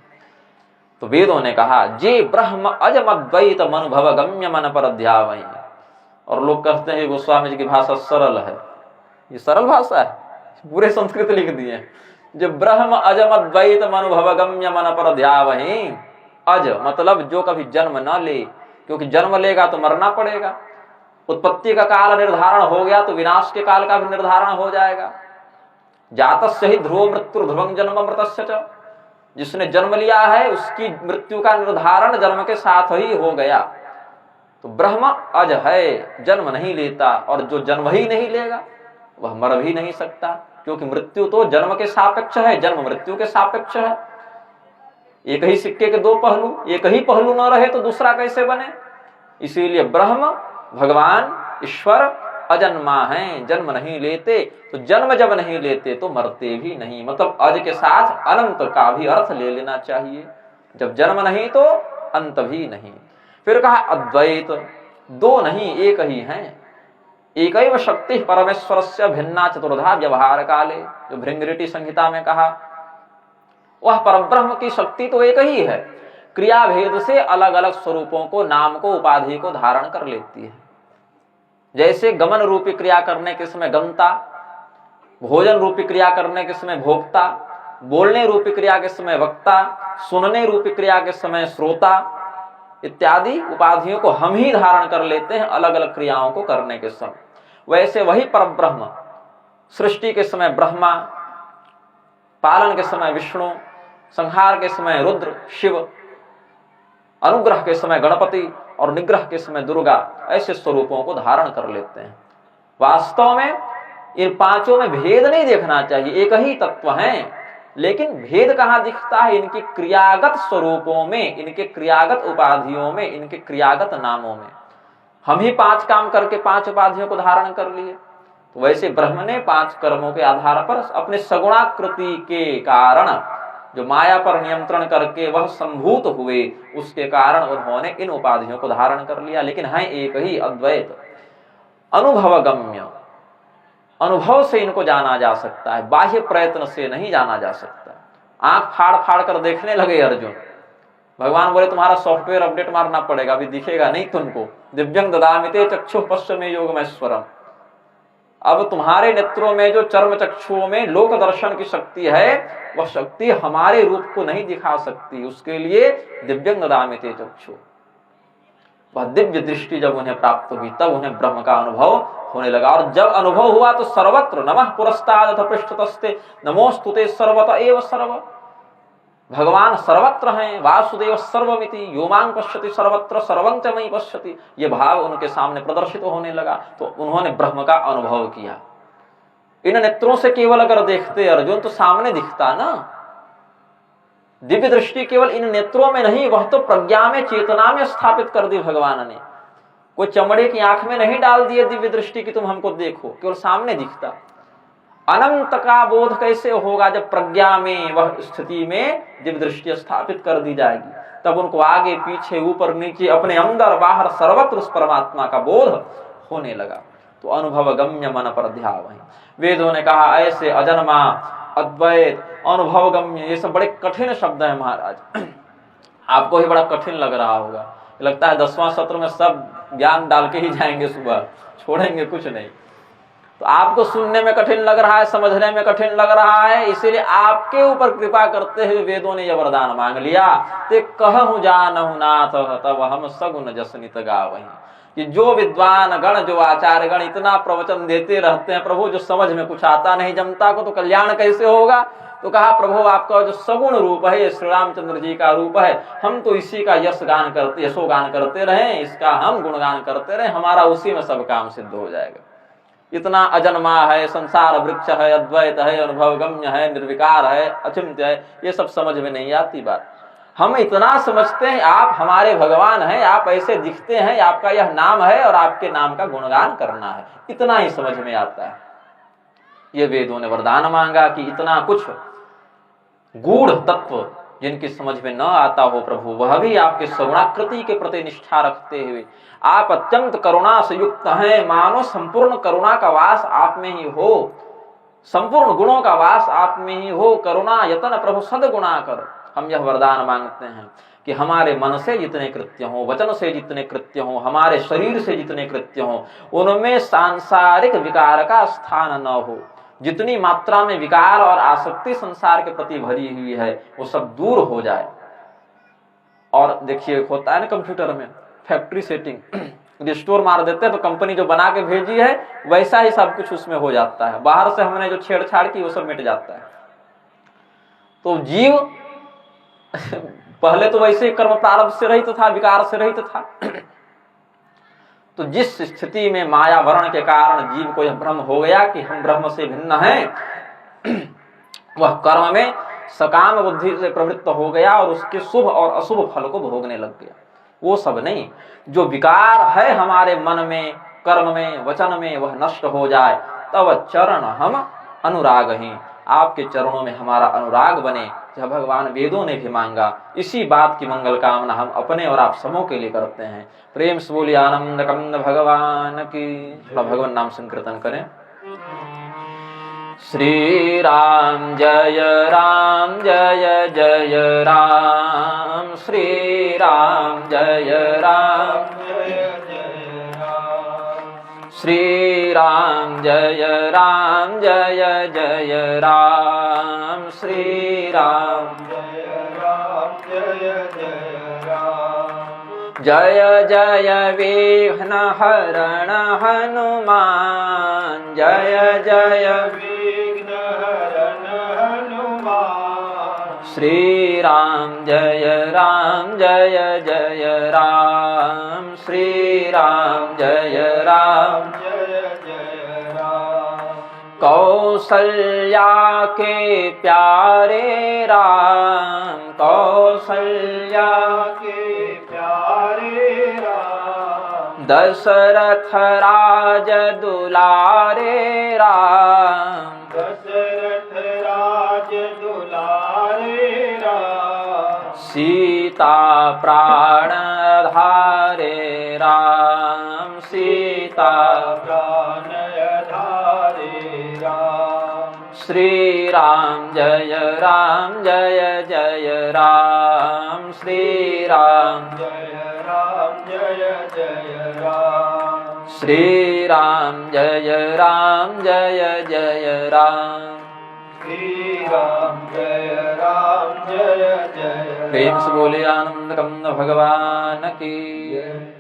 तो वेदों ने कहा जे ब्रह्म अजमद्वैत मनुभव गम्य मन पर ध्यावहीं। और लोग कहते हैं गोस्वामी जी की भाषा सरल है, ये सरल भाषा है, पूरे संस्कृत लिख दिए। जो ब्रह्म अजमद्वैत मनुभव गम्य मन पर ध्यावहीं, अज मतलब जो कभी जन्म न ले, क्योंकि जन्म लेगा तो मरना पड़ेगा, उत्पत्ति का काल निर्धारण हो गया तो विनाश के काल का भी निर्धारण हो जाएगा। जातस्य ही ध्रुव मृत्यु ध्रुवं जन्म मृतस्य च, जिसने जन्म लिया है उसकी मृत्यु का निर्धारण जन्म के साथ ही हो गया। तो ब्रह्म अज है, जन्म नहीं लेता, और जो जन्म ही नहीं लेगा वह मर भी नहीं सकता, क्योंकि मृत्यु तो जन्म के सापेक्ष है, जन्म मृत्यु के सापेक्ष है। एक ही सिक्के के दो पहलू, एक ही पहलू न रहे तो दूसरा कैसे बने। इसीलिए ब्रह्म भगवान ईश्वर अजन्मा हैं, जन्म नहीं लेते। तो जन्म जब नहीं लेते तो मरते भी नहीं, मतलब अज के साथ अनंत का भी अर्थ ले लेना चाहिए। जब जन्म नहीं तो अंत भी नहीं। फिर कहा अद्वैत, दो नहीं एक ही हैं। एकैव शक्ति परमेश्वरस्य भिन्ना चतुर्धा व्यवहार काले, जो भृंगरिटी संहिता में कहा, वह परब्रह्म की शक्ति तो एक ही है, क्रिया भेद से अलग अलग स्वरूपों को, नाम को, उपाधि को धारण कर लेती है। जैसे गमन रूपी क्रिया करने के समय गमता, भोजन रूपी क्रिया करने के समय भोक्ता, बोलने रूपी क्रिया के समय वक्ता, सुनने रूपी क्रिया के समय श्रोता इत्यादि उपाधियों को हम ही धारण कर लेते हैं अलग अलग क्रियाओं को करने के समय। वैसे वही परब्रह्म सृष्टि के समय ब्रह्मा, पालन के समय विष्णु, संहार के समय रुद्र शिव, अनुग्रह के समय गणपति और निग्रह के समय दुर्गा, ऐसे स्वरूपों को धारण कर लेते हैं। वास्तव में इन पांचों में भेद नहीं देखना चाहिए, एक ही तत्व हैं, लेकिन भेद कहां दिखता है? इनकी क्रियागत स्वरूपों में, इनके क्रियागत उपाधियों में, इनके क्रियागत नामों में। हम ही पांच काम करके पांच उपाधियों को धारण कर लिए, तो वैसे ब्रह्म ने पांच कर्मों के आधार पर अपने सगुणाकृति के कारण जो माया पर नियंत्रण करके वह संभूत हुए, उसके कारण उन्होंने इन उपाधियों को धारण कर लिया। लेकिन है एक ही अद्वैत, अनुभवगम्य, अनुभव से इनको जाना जा सकता है, बाह्य प्रयत्न से नहीं जाना जा सकता। आंख फाड़ फाड़ कर देखने लगे अर्जुन, भगवान बोले तुम्हारा सॉफ्टवेयर अपडेट मारना पड़ेगा, अभी दिखेगा नहीं तुमको। दिव्यं ददामिते चक्षुः पश्चिमे योगमैश्वरम, अब तुम्हारे नेत्रों में जो चर्म चक्षुओं में लोक दर्शन की शक्ति है, वह शक्ति हमारे रूप को नहीं दिखा सकती, उसके लिए दिव्यं ददामिते चक्षु, वह दिव्य दृष्टि जब उन्हें प्राप्त हुई तब उन्हें ब्रह्म का अनुभव होने लगा। और जब अनुभव हुआ तो सर्वत्र नमः पुरस्तादथ पृष्ठतस्ते नमोस्तुते सर्वत एव सर्व, भगवान सर्वत्र हैं, वासुदेव सर्वमिति यो मां पश्यति सर्वत्र सर्वं च मयि पश्यति, ये भाव उनके सामने प्रदर्शित होने लगा। तो उन्होंने ब्रह्म का अनुभव किया। इन नेत्रों से केवल अगर देखते अर्जुन तो सामने दिखता ना, दिव्य दृष्टि केवल इन नेत्रों में नहीं, वह तो प्रज्ञा में, चेतना में स्थापित कर दी भगवान ने। कोई चमड़े की आंख में नहीं डाल दिए दिव्य दृष्टि की तुम हमको देखो, केवल सामने दिखता। अनंत का बोध कैसे होगा? जब प्रज्ञा में, वह स्थिति में दिव्य दृष्टि स्थापित कर दी जाएगी, तब उनको आगे पीछे ऊपर नीचे अपने अंदर बाहर सर्वत्र उस परमात्मा का बोध होने लगा। तो अनुभव गम्य मन पर ध्यावहीं, वेदों ने कहा ऐसे अजन्मा अद्वैत अनुभव गम्य, ये सब बड़े कठिन शब्द है महाराज। आपको ही बड़ा कठिन लग रहा होगा, लगता है 10वां सत्र में सब ज्ञान डाल के ही जाएंगे, सुबह छोड़ेंगे कुछ नहीं। तो आपको सुनने में कठिन लग रहा है, समझने में कठिन लग रहा है, इसीलिए आपके ऊपर कृपा करते हुए वेदों ने यह वरदान मांग लिया, ते कहूं जानहु नाथ तब हम सगुन जसनित गावहीं, कि जो विद्वान गण, जो आचार्य गण इतना प्रवचन देते रहते हैं, प्रभु जो समझ में कुछ आता नहीं जनता को, तो कल्याण कैसे होगा? तो कहा प्रभु आपका जो सगुण रूप है, श्री रामचंद्र जी का रूप है, हम तो इसी का यशगान करते, यशोगान करते रहे, इसका हम गुणगान करते रहे, हमारा उसी में सब काम सिद्ध हो जाएगा। इतना अजन्मा है, संसार वृक्ष है, अद्वैत है, अनुभव गम्य है, निर्विकार है, अचिंत्य है, ये सब समझ में नहीं आती बात। हम इतना समझते हैं आप हमारे भगवान हैं, आप ऐसे दिखते हैं, आपका यह नाम है और आपके नाम का गुणगान करना है, इतना ही समझ में आता है। ये वेदों ने वरदान मांगा कि इतना कुछ गूढ़ तत्व जिनकी समझ में न आता हो प्रभु, वह भी आपके सगुणाकृति के प्रति निष्ठा रखते हुए आप अत्यंत करुणा से युक्त हैं, मानो संपूर्ण करुणा का वास आप में ही हो, संपूर्ण गुणों का वास आप में ही हो, करुणा यतन प्रभु सद्गुणा कर। हम यह वरदान मांगते हैं कि हमारे मन से जितने कृत्य हो, वचन से जितने कृत्य हो, हमारे शरीर से जितने कृत्य हो, उनमें सांसारिक विकार का स्थान न हो। जितनी मात्रा में विकार और आसक्ति संसार के प्रति भरी हुई है वो सब दूर हो जाए। और देखिए होता है ना कंप्यूटर में फैक्ट्री सेटिंग, रिस्टोर मार देते हैं तो कंपनी जो बना के भेजी है वैसा ही सब कुछ उसमें हो जाता है, बाहर से हमने जो छेड़छाड़ की वो सब मिट जाता है। तो जीव पहले तो वैसे ही कर्म प्रारब्ध से रहित था, विकार से रहित था। तो जिस स्थिति में माया वर्ण के कारण जीव को यह भ्रम हो गया कि हम ब्रह्म से भिन्न हैं, वह कर्म में सकाम बुद्धि से प्रवृत्त हो गया और उसके शुभ और अशुभ फल को भोगने लग गया। वो सब नहीं, जो विकार है हमारे मन में, कर्म में, वचन में, वह नष्ट हो जाए, तब चरण हम अनुराग ही, आपके चरणों में हमारा अनुराग बने, यह भगवान वेदों ने भी मांगा। इसी बात की मंगल कामना हम अपने और आप सबों के लिए करते हैं। प्रेम से बोलिए आनंद कंद भगवान की। थोड़ा भगवान नाम संकीर्तन करें। श्री राम जय जय राम, श्री राम जय राम, श्री राम जय राम, श्री राम जय जय विघ्न हरण हनुमान, जय जय विघ्न हरण हनुमान। श्री राम जय राम, श्री राम जय राम, कौसल्या के प्यारे राम, कौसल्या के प्यारे राम, दशरथ राज दुलारे राम, दशरथ राज दुलारे राम, सीता प्राण धारे राम, सीता प्राण धारे राम। श्री राम जय राम, श्री राम जय राम, श्री राम जय राम, श्री राम जय राम, प्रेम से बोले आनंद कंद भगवान की।